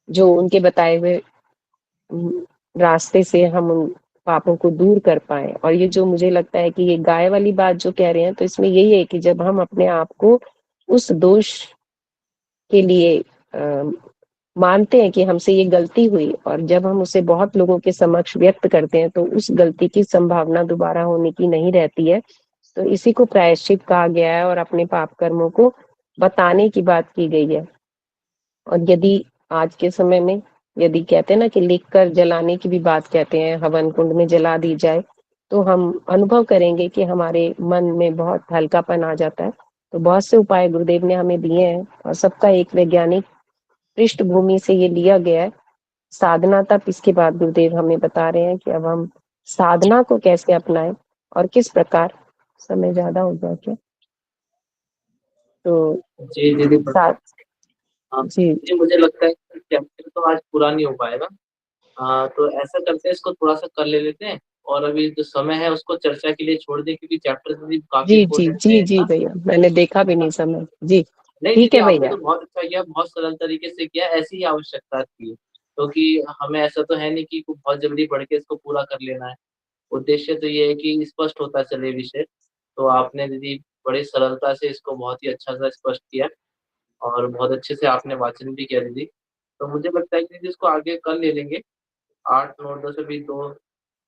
जो उनके बताए हुए रास्ते से हम उन पापों को दूर कर पाए। और ये जो मुझे लगता है कि ये गाय वाली बात जो कह रहे हैं, तो इसमें यही है कि जब हम अपने आप को उस दोष के लिए मानते हैं कि हमसे ये गलती हुई, और जब हम उसे बहुत लोगों के समक्ष व्यक्त करते हैं तो उस गलती की संभावना दोबारा होने की नहीं रहती है। तो इसी को प्रायश्चित कहा गया है और अपने पाप कर्मों को बताने की बात की गई है। और यदि आज के समय में यदि कहते हैं ना कि लिख कर जलाने की भी बात कहते हैं, हवन कुंड में जला दी जाए, तो हम अनुभव करेंगे कि हमारे मन में बहुत हल्कापन आ जाता है। तो बहुत से उपाय गुरुदेव ने हमें दिए हैं और सबका एक वैज्ञानिक पृष्ठभूमि से ये लिया गया है। साधना तक इसके बाद गुरुदेव हमें बता रहे हैं कि अब हम साधना को कैसे अपनाएं और किस प्रकार। समय ज्यादा हो गया क्या? तो जी दीदी, साथ हाँ जी जी, मुझे लगता है कि चैप्टर तो आज पूरा नहीं हो पाएगा। तो ऐसा करते हैं, इसको थोड़ा सा कर ले लेते हैं और अभी जो समय है उसको चर्चा के लिए छोड़ दें, क्योंकि चैप्टर दीदी काफी जी जी इंपॉर्टेंट है जी जी ना। भैया, मैंने देखा भी नहीं समय। जी नहीं ठीक दीदी, है आपने भैया। तो बहुत अच्छा किया, बहुत सरल तरीके से किया, ऐसी ही आवश्यकता थी, क्योंकि हमें ऐसा तो है नहीं कि बहुत जल्दी पढ़ के इसको पूरा कर लेना है। उद्देश्य तो ये है कि स्पष्ट होता चले विषय। तो आपने दीदी बड़ी सरलता से इसको बहुत ही अच्छा सा स्पष्ट किया और बहुत अच्छे से आपने वाचन भी किया दीदी। तो मुझे लगता है कि दीदी इसको आगे कल ले लेंगे। 8 9 10 अभी दो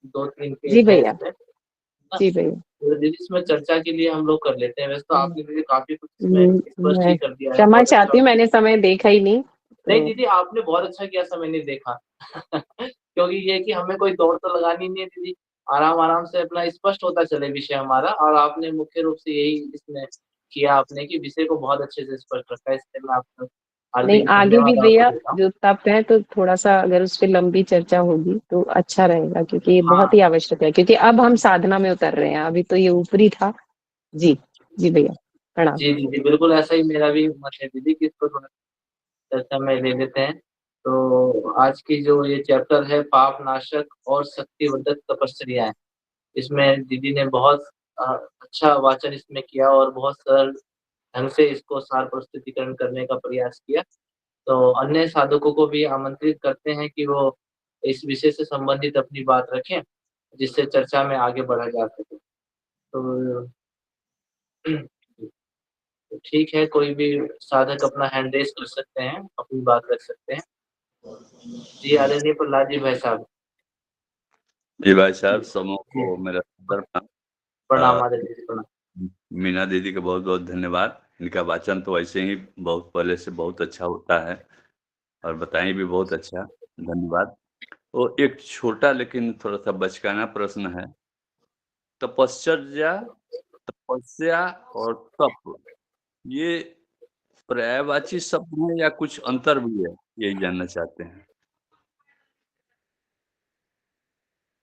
दो तीन जी पेज है भैया। इसमें, है ना। जी भैया। तो दीदी इसमें चर्चा के लिए हम लोग कर लेते हैं। वैसे तो आपने दीदी काफी कुछ इसमें स्पष्ट ही मैं कर दिया है, क्षमा बहुत अच्छा। चाहती हूँ, मैंने समय देखा ही नहीं नहीं तो। दीदी, आपने बहुत अच्छा किया, समय नहीं देखा। क्योंकि ये है कि हमें कोई दौड़ तो लगानी नहीं है दीदी, आराम आराम से अपना स्पष्ट होता चले विषय हमारा। और आपने मुख्य रूप से यही इसमें किया आपने कि विषय को बहुत अच्छे से स्पष्ट रखा है, इसलिए मैं आपका नहीं, हार्दिक आगे भी धन्यवाद आपको भैया देता हूँ। जो तप है तो थोड़ा सा अगर उस पे लंबी चर्चा होगी तो अच्छा रहेगा, क्योंकि ये बहुत ही हाँ आवश्यक है, क्योंकि अब हम साधना में उतर रहे हैं, अभी तो ये ऊपरी था। जी जी भैया, प्रणाम। जी दीदी, बिल्कुल ऐसा ही मेरा भी मत है दीदी कि इसको थोड़ा चर्चा में ले लेते हैं। तो आज की जो ये चैप्टर है, पाप नाशक और शक्तिवर्धक तपस्याएं, इसमें दीदी ने बहुत अच्छा वाचन इसमें किया और बहुत सरल ढंग से इसको सार प्रस्तुतिकरण करने का प्रयास किया। तो अन्य साधकों को भी आमंत्रित करते हैं कि वो इस विषय से संबंधित अपनी बात रखें, जिससे चर्चा में आगे बढ़ा जा सके। तो तो ठीक है, कोई भी साधक अपना हैंड रेस कर सकते हैं, अपनी बात रख सकते हैं। जी आदरणीय प्रहलाद जी भाई साहब। जी भाई साहब, समूह जी, को मेरा सदर प्रणाम आदरणीय जी, प्रणाम। मीना दीदी का बहुत बहुत धन्यवाद। इनका वाचन तो वैसे ही बहुत पहले से बहुत अच्छा होता है और बताएं भी बहुत अच्छा। धन्यवाद। वो एक छोटा लेकिन थोड़ा सा बचकाना प्रश्न है। तपश्चर्या, तपस्या और तप, ये पर्यायवाची शब्द है या कुछ अंतर भी है? यही जानना चाहते हैं।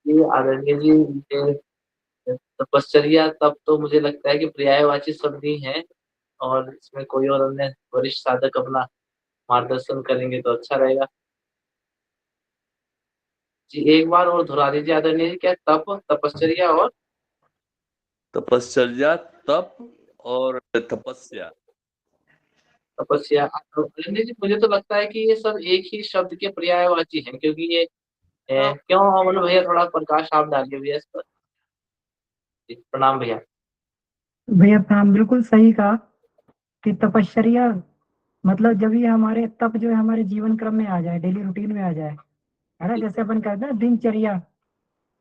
जी आदरणीय जी, ये तपश्चर्या तप तो मुझे लगता है कि पर्यायवाची शब्द ही है, और इसमें कोई और अन्य वरिष्ठ साधक अपना मार्गदर्शन करेंगे तो अच्छा रहेगा। जी एक बार और दोहरा दीजिए आदरणीय जी, क्या तप, तपश्चर्या और तपश्चर्या, तप और तपस्या। तपस्या। आदरणीय जी मुझे तो लगता है कि ये सब एक ही शब्द के पर्यायवाची हैं, क्योंकि ये क्यों अमन भैया, थोड़ा प्रकाश आप डालिए भैया इस पर। जी, प्रणाम भैया। भैया प्रणाम, बिल्कुल सही कहा कि तपश्चर्या मतलब जब ये हमारे तप जो है हमारे जीवन क्रम में आ जाए, डेली रूटीन में आ जाए, है ना। जैसे अपन कहते हैं दिनचर्या,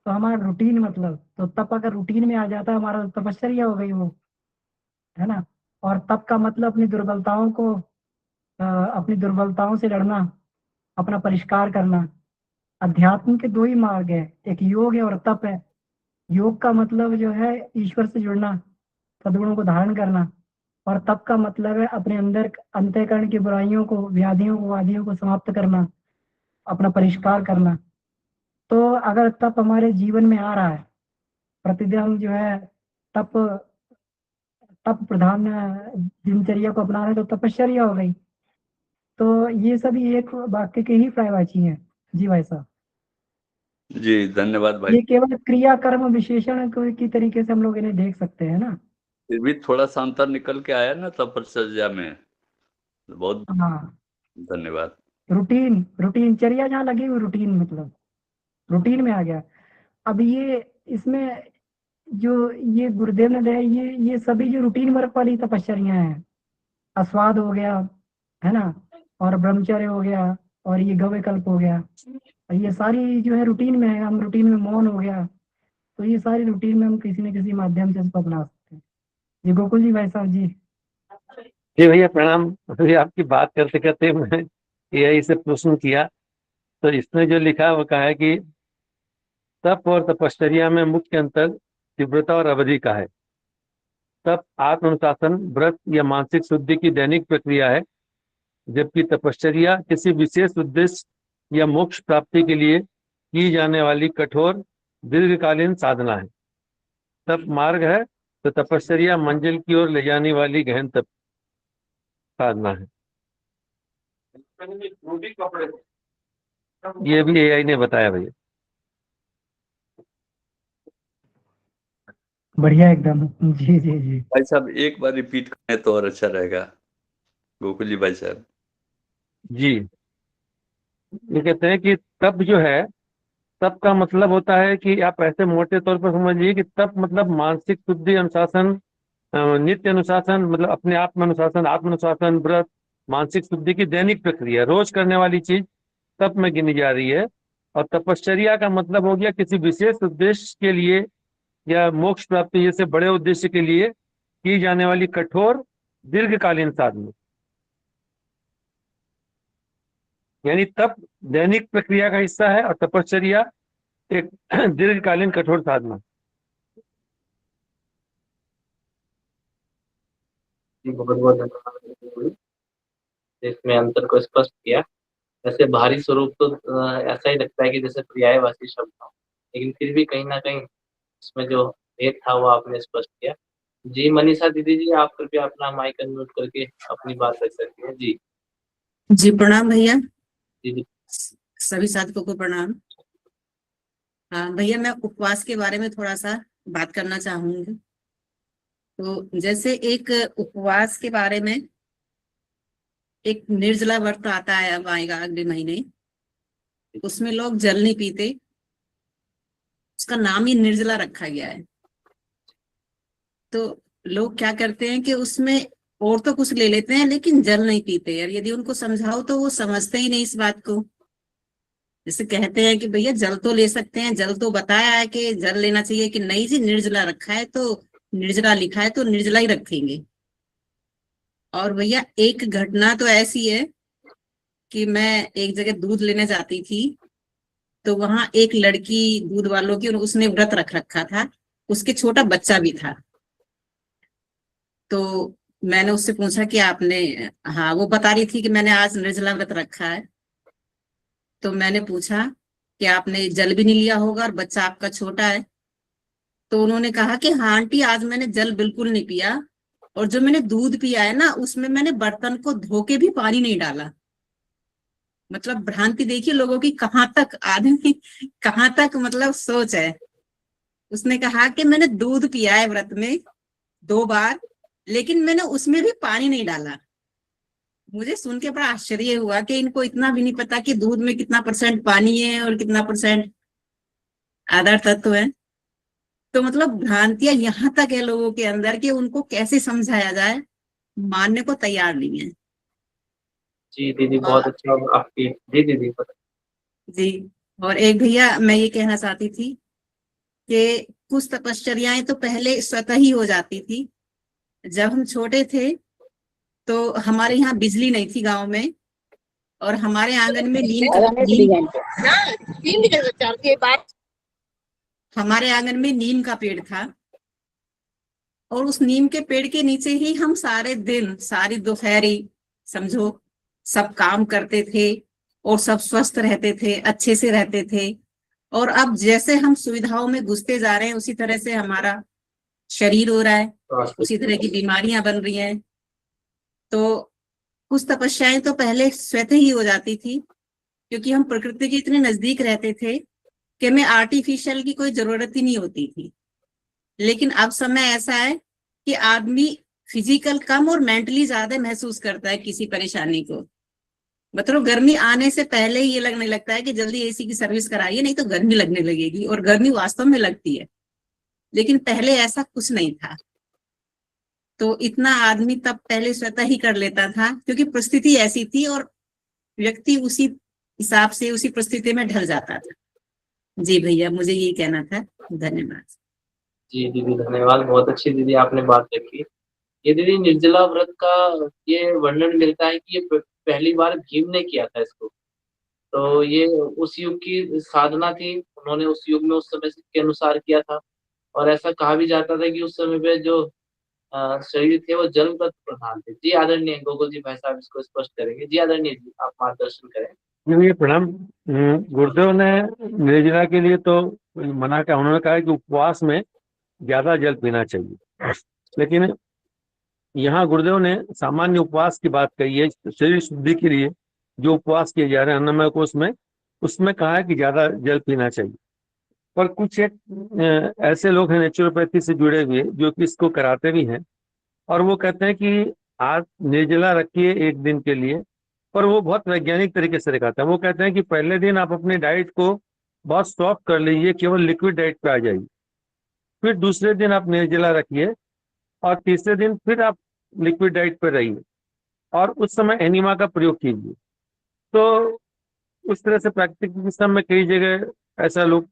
तो हमारा रूटीन मतलब, तो तप अगर रूटीन में आ जाता है हमारा, तो तपश्चर्या हो गई वो, है ना। और तप का मतलब अपनी दुर्बलताओं को अपनी दुर्बलताओं से लड़ना, अपना परिष्कार करना। अध्यात्म के दो ही मार्ग है, एक योग है और तप है। योग का मतलब जो है ईश्वर से जुड़ना, सद्गुणों को धारण करना। और तप का मतलब है अपने अंदर अंतःकरण की बुराइयों को, व्याधियों को, वादियों को समाप्त करना, अपना परिष्कार करना। तो अगर तप हमारे जीवन में आ रहा है, प्रतिदिन हम जो है तप तप प्रधान दिनचर्या को अपना रहे हैं, तो तपश्चर्या हो गई। तो ये सभी एक वाक्य के ही पर्यायवाची हैं। जी भाई साहब, जी धन्यवाद भाई। ये केवल क्रिया कर्म विशेषण की तरीके से हम लोग इन्हें देख सकते हैं ना। फिर भी थोड़ा सा अंतर निकल के आया ना तपश्चर्या में। बहुत हाँ, धन्यवाद। रूटीन रूटीन चर्या जहाँ लगी हुई, रूटीन मतलब रूटीन में आ गया। अब ये इसमें जो ये गुरुदेव ने दिया, ये सभी जो रूटीन वर्क वाली तपश्चर्या हैं, आस्वाद हो गया, है ना, और ब्रह्मचर्य हो गया, और ये गव्यकल्प हो गया, और ये सारी जो है रूटीन में है। हम रूटीन में मौन हो गया, तो ये सारी रूटीन में हम किसी न किसी माध्यम से इसको अपना सकते हैं। जी गोकुल जी, भाई साहब जी। जी भैया प्रणाम। अभी आपकी बात करते करते मैं यही से प्रश्न किया, तो इसमें जो लिखा है वो कहा है कि तप और तपश्चर्या में मुख्य अंतर तीव्रता और अवधि का है। तप आत्म अनुशासन, व्रत या मानसिक शुद्धि की दैनिक प्रक्रिया है, जबकि तपश्चर्या किसी विशेष उद्देश्य या मोक्ष प्राप्ति के लिए की जाने वाली कठोर दीर्घकालीन साधना है। तप मार्ग है, तो तपश्चर्या मंजिल की ओर ले जाने वाली गहन तप साधना है। ये भी एआई ने बताया भैया। बढ़िया एकदम। जी जी जी। भाई साहब एक बार रिपीट करें तो और अच्छा रहेगा, गोकुल जी भाई साहब। जी, ये कहते हैं कि तप जो है, तप का मतलब होता है कि आप ऐसे मोटे तौर पर समझिए कि तप मतलब मानसिक शुद्धि, अनुशासन, नित्य अनुशासन, मतलब अपने आप में अनुशासन, आत्म अनुशासन, व्रत, मानसिक शुद्धि की दैनिक प्रक्रिया, रोज करने वाली चीज तप में गिनी जा रही है। और तपश्चर्या का मतलब हो गया किसी विशेष उद्देश्य के लिए या मोक्ष प्राप्ति जैसे बड़े उद्देश्य के लिए की जाने वाली कठोर दीर्घकालीन साधना। यानी तप दैनिक प्रक्रिया का हिस्सा है और तपश्चर्या एक दीर्घकालीन कठोर साधना। जी बहुत बहुत धन्यवाद, इसमें अंतर को स्पष्ट किया। वैसे बाहरी स्वरूप तो ऐसा ही लगता है कि जैसे पर्यायवाची शब्द हो, लेकिन फिर भी कहीं ना कहीं इसमें जो भेद था वो आपने स्पष्ट किया। जी मनीषा दीदी जी, आप कृपया अपना माइक अनम्यूट करके अपनी बात रख सकती हैं। जी जी प्रणाम भैया, जी सभी साथियों को प्रणाम। भैया मैं उपवास के बारे में थोड़ा सा बात करना चाहूंगी। तो जैसे एक उपवास के बारे में, एक निर्जला व्रत आता है, अब आएगा अगले महीने, उसमें लोग जल नहीं पीते, उसका नाम ही निर्जला रखा गया है। तो लोग क्या करते हैं कि उसमें और तो कुछ ले लेते हैं लेकिन जल नहीं पीते, और यदि उनको समझाओ तो वो समझते ही नहीं इस बात को। जैसे कहते हैं कि भैया जल तो ले सकते हैं, जल तो बताया है कि जल लेना चाहिए, कि नहीं जी निर्जला रखा है तो निर्जला लिखा है तो निर्जला ही रखेंगे। और भैया एक घटना तो ऐसी है कि मैं एक जगह दूध लेने जाती थी, तो वहां एक लड़की दूध वालों की, उसने व्रत रख रखा था, उसके छोटा बच्चा भी था। तो मैंने उससे पूछा कि आपने, हाँ वो बता रही थी कि मैंने आज निर्जला व्रत रखा है। तो मैंने पूछा कि कि आपने जल भी नहीं लिया होगा और बच्चा आपका छोटा है। तो उन्होंने कहा कि हाँ आंटी, आज मैंने जल बिल्कुल नहीं पिया, और जो मैंने दूध पिया है ना, उसमें मैंने बर्तन को धो के भी पानी नहीं डाला। मतलब भ्रांति देखिए लोगों की कहाँ तक, आदमी कहाँ तक मतलब सोच है। उसने कहा कि मैंने दूध पिया है व्रत में 2 बार, लेकिन मैंने उसमें भी पानी नहीं डाला। मुझे सुन के बड़ा आश्चर्य हुआ कि इनको इतना भी नहीं पता कि दूध में कितना % पानी है और कितना % आधार तत्व है। तो मतलब भ्रांतियां यहाँ तक है लोगों के अंदर कि उनको कैसे समझाया जाए, मानने को तैयार नहीं है। जी दीदी, बहुत और अच्छा आपकी। जी दीदी जी, और एक भैया मैं ये कहना चाहती थी कि कुछ तपश्चर्याएं तो पहले स्वतः ही हो जाती थी। जब हम छोटे थे तो हमारे यहाँ बिजली नहीं थी गांव में, और हमारे आंगन में हमारे आंगन में नीम का पेड़ था, और उस नीम के पेड़ के नीचे ही हम सारे दिन, सारी दोपहरी समझो सब काम करते थे, और सब स्वस्थ रहते थे, अच्छे से रहते थे। और अब जैसे हम सुविधाओं में घुसते जा रहे हैं, उसी तरह से हमारा शरीर हो रहा है, उसी तरह की बीमारियां बन रही हैं। तो कुछ तपस्याएं तो पहले स्वतः ही हो जाती थी, क्योंकि हम प्रकृति के इतने नजदीक रहते थे कि हमें आर्टिफिशियल की कोई जरूरत ही नहीं होती थी। लेकिन अब समय ऐसा है कि आदमी फिजिकल कम और मेंटली ज्यादा महसूस करता है किसी परेशानी को। मतलब गर्मी आने से पहले ही ये लगने लगता है कि जल्दी एसी की सर्विस कराइए, नहीं तो गर्मी लगने लगेगी, और गर्मी वास्तव में लगती है। लेकिन पहले ऐसा कुछ नहीं था। तो इतना आदमी तब पहले स्वतः ही कर लेता था, क्योंकि परिस्थिति ऐसी थी और व्यक्ति उसी हिसाब से, उसी परिस्थिति में ढल जाता था। जी भैया, मुझे यही कहना था। धन्यवाद। जी दीदी धन्यवाद, बहुत अच्छी दीदी आपने बात रखी। ये दीदी निर्जला व्रत का ये वर्णन मिलता है कि ये पहली बार भीम ने किया था इसको। तो ये उस युग की साधना थी, उन्होंने उस युग में उस समय के अनुसार किया था। और ऐसा कहा भी जाता था कि उस समय पे जो शरीर थे वो जल तत्व प्रधान थे। जी आदरणीय गोकुल जी भाई साहब इसको स्पष्ट करेंगे। जी आदरणीय जी, आप मार्गदर्शन करें। ये प्रणाम। गुरुदेव ने निर्जला के लिए तो मना किया, उन्होंने कहा कि उपवास में ज्यादा जल पीना चाहिए। लेकिन यहाँ गुरुदेव ने सामान्य उपवास की बात कही है, शरीर शुद्धि के लिए जो उपवास किए जा रहे हैं अन्नमय कोष में, उसमें कहा है कि ज्यादा जल पीना चाहिए। पर कुछ एक ऐसे लोग हैं नेचुरोपैथी से जुड़े हुए जो कि इसको कराते भी हैं, और वो कहते हैं कि आज निर्जला रखिए एक दिन के लिए, पर वो बहुत वैज्ञानिक तरीके से दिखाते हैं। वो कहते हैं कि पहले दिन आप अपने डाइट को बहुत सॉफ्ट कर लीजिए, केवल लिक्विड डाइट पे आ जाइए। फिर दूसरे दिन आप निर्जला रखिए, और तीसरे दिन फिर आप लिक्विड डाइट पर रहिए, और उस समय एनिमा का प्रयोग कीजिए। तो उस तरह से प्राकृतिक सिस्टम में कई जगह ऐसा लोग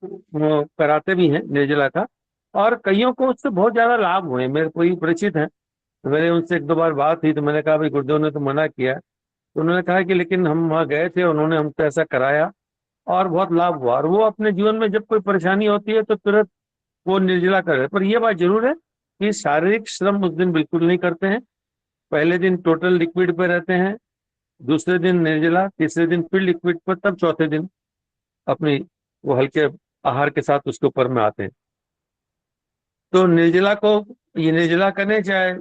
कराते भी हैं निर्जला का, और कईयों को उससे बहुत ज्यादा लाभ हुए। मेरे कोई परिचित हैं, मैंने उनसे 1-2 बार बात हुई तो मैंने कहा भाई गुरुदेव ने तो मना किया। तो उन्होंने कहा कि लेकिन हम वहाँ गए थे, उन्होंने हमको ऐसा कराया और बहुत लाभ हुआ। और वो अपने जीवन में जब कोई परेशानी होती है तो तुरंत वो निर्जला कर रहे। पर यह बात जरूर है कि शारीरिक श्रम उस दिन बिल्कुल नहीं करते हैं। पहले दिन टोटल लिक्विड पे रहते हैं, दूसरे दिन निर्जला, तीसरे दिन फिर लिक्विड पर, तब चौथे दिन अपनी वो हल्के आहार के साथ उसके ऊपर में आते हैं। तो निर्जला को ये निर्जला करें चाहे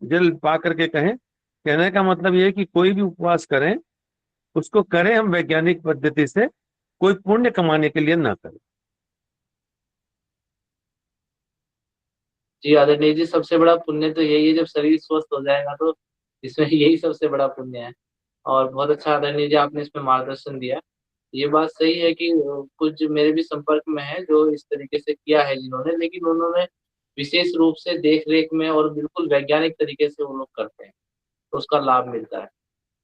जल पा करके कहें, कहने का मतलब ये है कि कोई भी उपवास करें, उसको करें हम वैज्ञानिक पद्धति से, कोई पुण्य कमाने के लिए ना करें। जी आदरणीय जी, सबसे बड़ा पुण्य तो यही है, जब शरीर स्वस्थ हो जाएगा तो इसमें यही सबसे बड़ा पुण्य है। और बहुत अच्छा आदरणीय जी आपने इसमें मार्गदर्शन दिया। ये बात सही है कि कुछ मेरे भी संपर्क में है जो इस तरीके से किया है जिन्होंने, लेकिन उन्होंने विशेष रूप से देख रेख में और बिल्कुल वैज्ञानिक तरीके से वो लोग करते हैं, तो उसका लाभ मिलता है।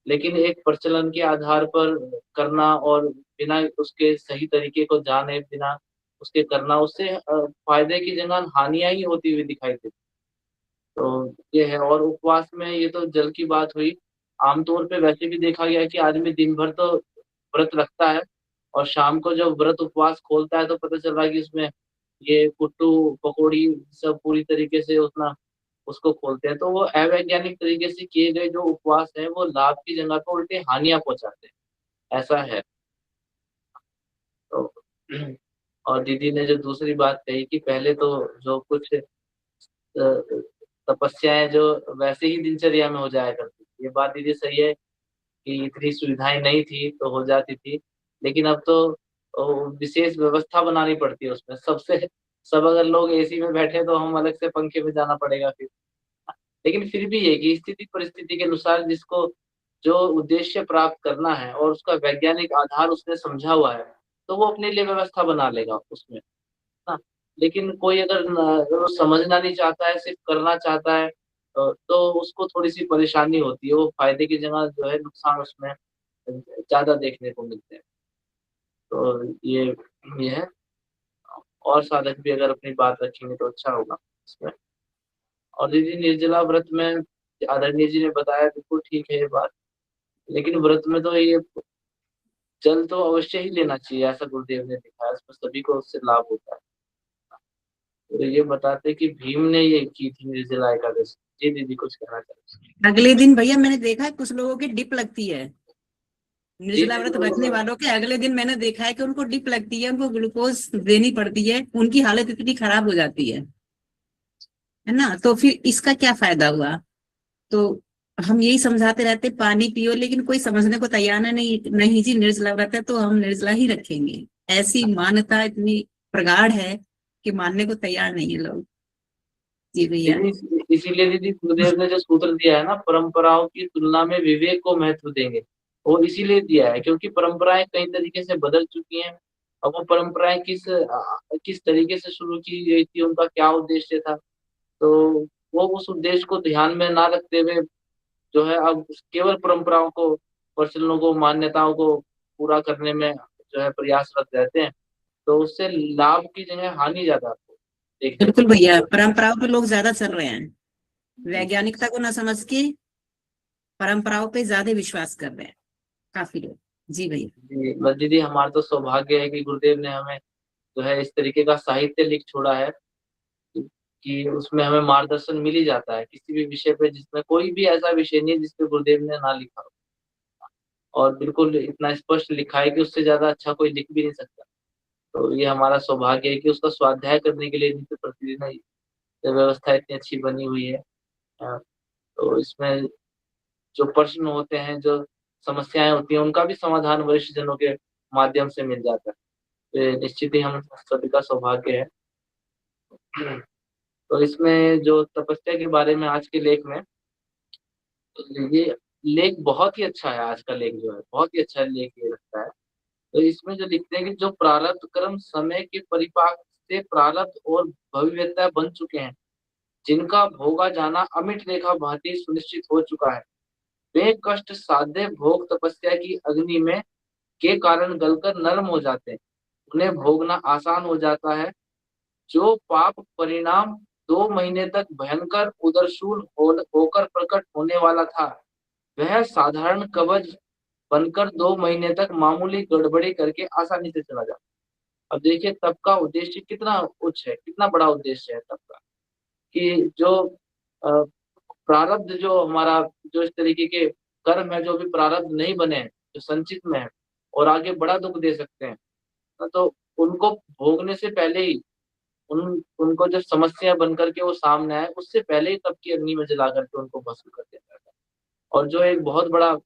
लेकिन एक प्रचलन के आधार पर करना और बिना उसके सही तरीके को जाने बिना उसके करना, उससे फायदे की जगह हानियां ही होती हुई दिखाई देती। तो ये है। और उपवास में ये तो जल की बात हुई। आमतौर पे वैसे भी देखा गया है कि आदमी दिन भर तो व्रत रखता है, और शाम को जब व्रत उपवास खोलता है तो पता चल रहा है कि उसमें ये कुट्टू पकौड़ी सब पूरी तरीके से उतना उसको खोलते हैं। तो वो अवैज्ञानिक तरीके से किए गए जो उपवास है वो लाभ की जगह पर उल्टे हानियां पहुंचाते हैं, ऐसा है। तो और दीदी ने जो दूसरी बात कही कि पहले तो जो कुछ तपस्याएं जो वैसे ही दिनचर्या में हो जाया करती थी, ये बात दीदी सही है कि इतनी सुविधाएं नहीं थी तो हो जाती थी, लेकिन अब तो विशेष व्यवस्था बनानी पड़ती है उसमें। सबसे सब अगर लोग एसी में बैठे तो हम अलग से पंखे में जाना पड़ेगा फिर। लेकिन फिर भी ये कि स्थिति परिस्थिति के अनुसार जिसको जो उद्देश्य प्राप्त करना है और उसका वैज्ञानिक आधार उसने समझा हुआ है, तो वो अपने लिए व्यवस्था बना लेगा उसमें, ना। लेकिन कोई अगर वो समझना नहीं चाहता है, सिर्फ करना चाहता है, तो उसको थोड़ी सी परेशानी होती है। वो फायदे की जगह जो है नुकसान उसमें ज्यादा देखने को मिलते हैं। तो ये है। और साधक भी अगर अपनी बात रखेंगे तो अच्छा होगा इसमें। और दीदी निर्जला व्रत में आदरणीय जी ने बताया, बिल्कुल ठीक है ये बात, लेकिन व्रत में तो ये जल तो अवश्य ही लेना चाहिए, ऐसा गुरुदेव ने दिखाया, इसमें सभी को उससे लाभ होता है। तो ये बताते कि भीम ने ये की थी निर्जला एकादशी। जी दीदी कुछ कहना चाहते अगले दिन भैया मैंने देखा है कुछ लोगों की डिप लगती है, निर्जला व्रत दीदी रखने वालों के अगले दिन मैंने देखा है कि उनको डिप लगती है, उनको ग्लूकोज देनी पड़ती है, उनकी हालत इतनी खराब हो जाती है ना। तो फिर इसका क्या फायदा हुआ? तो हम यही समझाते रहते पानी पियो, लेकिन कोई समझने को तैयार नहीं। नहीं जी, निर्जला व्रत है तो हम निर्जला ही रखेंगे। ऐसी मान्यता इतनी प्रगाढ़ है कि मानने को तैयार नहीं है लोग। जी भैया। दीदी इसीलिए दीदी गुरुदेव ने जो सूत्र दिया है ना, परंपराओं की तुलना में विवेक को महत्व देंगे, वो इसीलिए दिया है क्योंकि परंपराएं कई तरीके से बदल चुकी हैं। अब वो परंपराएं किस तरीके से शुरू की गई थी, उनका क्या उद्देश्य था, तो वो उस उद्देश्य को ध्यान में ना रखते हुए जो है अब केवल परंपराओं को, प्रचलनों को, मान्यताओं को पूरा करने में जो है प्रयासरत रहते हैं। तो उससे लाभ की जगह हानि ज्यादा आपको देखने को बिल्कुल मिलती भैया, है। परंपराओं पे लोग ज्यादा चल रहे हैं, जी वैज्ञानिकता को ना समझ के परंपराओं पे ज्यादा विश्वास कर रहे हैं काफी लोग। जी भैया। जी, बस दीदी हमारा तो सौभाग्य है कि गुरुदेव ने हमें जो है इस तरीके का साहित्य लिख छोड़ा है कि उसमें हमें मार्गदर्शन मिल ही जाता है किसी भी विषय पे, जिसमें कोई भी ऐसा विषय नहीं है जिसपे गुरुदेव ने ना लिखा हो। और बिल्कुल इतना स्पष्ट लिखा है कि उससे ज्यादा अच्छा कोई लिख भी नहीं सकता। तो ये हमारा सौभाग्य है कि उसका स्वाध्याय करने के लिए नित्य प्रतिदिन ये व्यवस्था इतनी अच्छी बनी हुई है। तो इसमें जो प्रश्न होते हैं, जो समस्याएं होती हैं, उनका भी समाधान वरिष्ठ जनों के माध्यम से मिल जाता है। तो ये निश्चित ही हम सभी का सौभाग्य है। तो इसमें जो तपस्या के बारे में आज के लेख में, ये लेख बहुत ही अच्छा है। आज का लेख जो है बहुत ही अच्छा लेख ये लगता है। तो इसमें जो लिखते हैं कि जो प्रारब्ध कर्म समय के परिपाक से प्रारब्ध और भविष्यता बन चुके हैं, जिनका भोगा जाना अमिट रेखा भांति सुनिश्चित हो चुका है, वे कष्ट साध्य भोग तपस्या की अग्नि में के कारण गलकर नरम हो जाते हैं, उन्हें भोगना आसान हो जाता है। जो पाप परिणाम 2 महीने तक भयंकर उदरशूल होकर प्रकट होने वाला था, वह साधारण कवच बनकर 2 महीने तक मामूली गड़बड़ी करके आसानी से चला जाता। अब देखिए तप का उद्देश्य कितना उच्च है, कितना बड़ा उद्देश्य है तप का, कि जो अ, प्रारब्ध जो हमारा, जो इस तरीके के कर्म है जो भी प्रारब्ध नहीं बने हैं, जो संचित में है और आगे बड़ा दुख दे सकते हैं, तो उनको भोगने से पहले ही उनको जब समस्या बन करके वो सामने आए, उससे पहले ही तप की अग्नि में जला करके उनको भस्म कर दिया जाता है। और जो एक बहुत बड़ा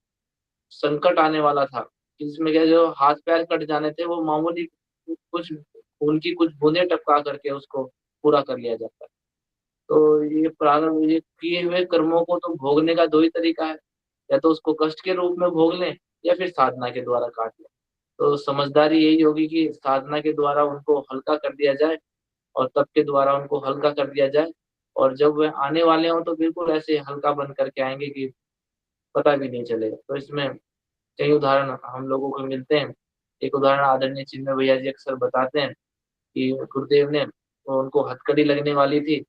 संकट आने वाला था, जिसमें क्या जो हाथ पैर कट जाने थे, वो मामूली कुछ खून की कुछ बूंदें टपका करके उसको पूरा कर लिया जाता है। तो ये प्रारंभ, ये किए हुए कर्मों को तो भोगने का दो ही तरीका है, या तो उसको कष्ट के रूप में भोग लें या फिर साधना के द्वारा काट लें। तो समझदारी यही होगी कि साधना के द्वारा उनको हल्का कर दिया जाए और तप के द्वारा उनको हल्का कर दिया जाए। और जब वे आने वाले हों तो बिल्कुल ऐसे हल्का बन करके आएंगे कि पता भी नहीं चलेगा। तो इसमें कई उदाहरण हम लोगों को मिलते हैं। एक उदाहरण आदरणीय चिन्मय भैया जी अक्सर बताते हैं कि गुरुदेव ने, तो उनको हथकड़ी लगने वाली थी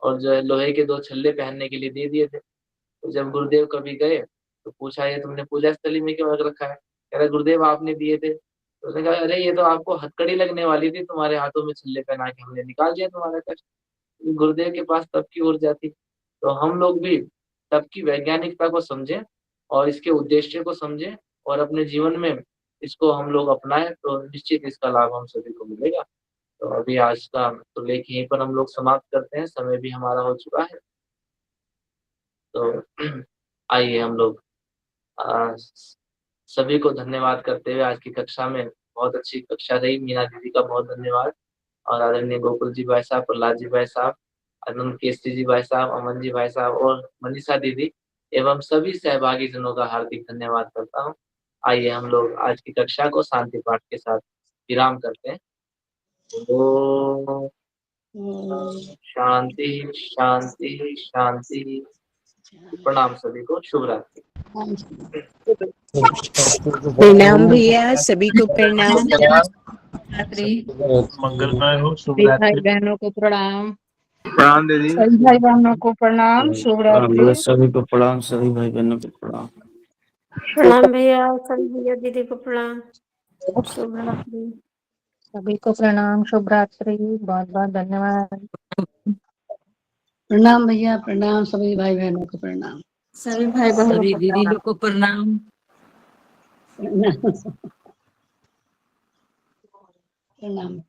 और जो है लोहे के 2 छल्ले पहनने के लिए दे दिए थे। तो जब गुरुदेव कभी गए तो पूछा, ये तुमने पूजा स्थली में क्यों रख रखा है? कह रहे गुरुदेव आपने दिए थे। तो उसने कहा, अरे ये तो आपको हथकड़ी लगने वाली थी, तुम्हारे हाथों में छल्ले पहना के हमने निकाल दिया तुम्हारा कष्ट। गुरुदेव के पास तप की ऊर्जा थी। तो हम लोग भी तप की वैज्ञानिकता को समझें और इसके उद्देश्य को समझें और अपने जीवन में इसको हम लोग अपनाएं तो निश्चित इसका लाभ हम सभी को मिलेगा। तो अभी आज का तो लेख यहीं पर हम लोग समाप्त करते हैं, समय भी हमारा हो चुका है। तो आइए हम लोग सभी को धन्यवाद करते हुए आज की कक्षा में बहुत अच्छी कक्षा रही। मीना दीदी का बहुत धन्यवाद और आदरणीय गोकुल जी भाई साहब, प्रहलाद जी भाई साहब, आनंद केसरी जी भाई साहब, अमन जी भाई साहब और मनीषा दीदी एवं सभी सहभागी जनों का हार्दिक धन्यवाद करता हूँ। आइए हम लोग आज की कक्षा को शांति पाठ के साथ विराम करते हैं। ओम शांति शांति शांति। प्रणाम सभी को, शुभ रात्रि। प्रणाम भैया, सभी को प्रणाम। मंगलमय हो, शुभ भाई रात्रि। बहनों को प्रणाम। प्रणाम दीदी। सभी भाई बहनों को प्रणाम, शुभ रात्रि। सभी को प्रणाम, सभी भाई बहनों को प्रणाम। प्रणाम भैया, सभी भैया दीदी को प्रणाम, शुभ रात्रि। सभी को प्रणाम, शुभ रात्रि, बहुत बहुत धन्यवाद। प्रणाम भैया, प्रणाम सभी भाई बहनों को प्रणाम। सभी भाई बहनों सभी को दीदी प्रणाम। लोग को प्रणाम। प्रणाम।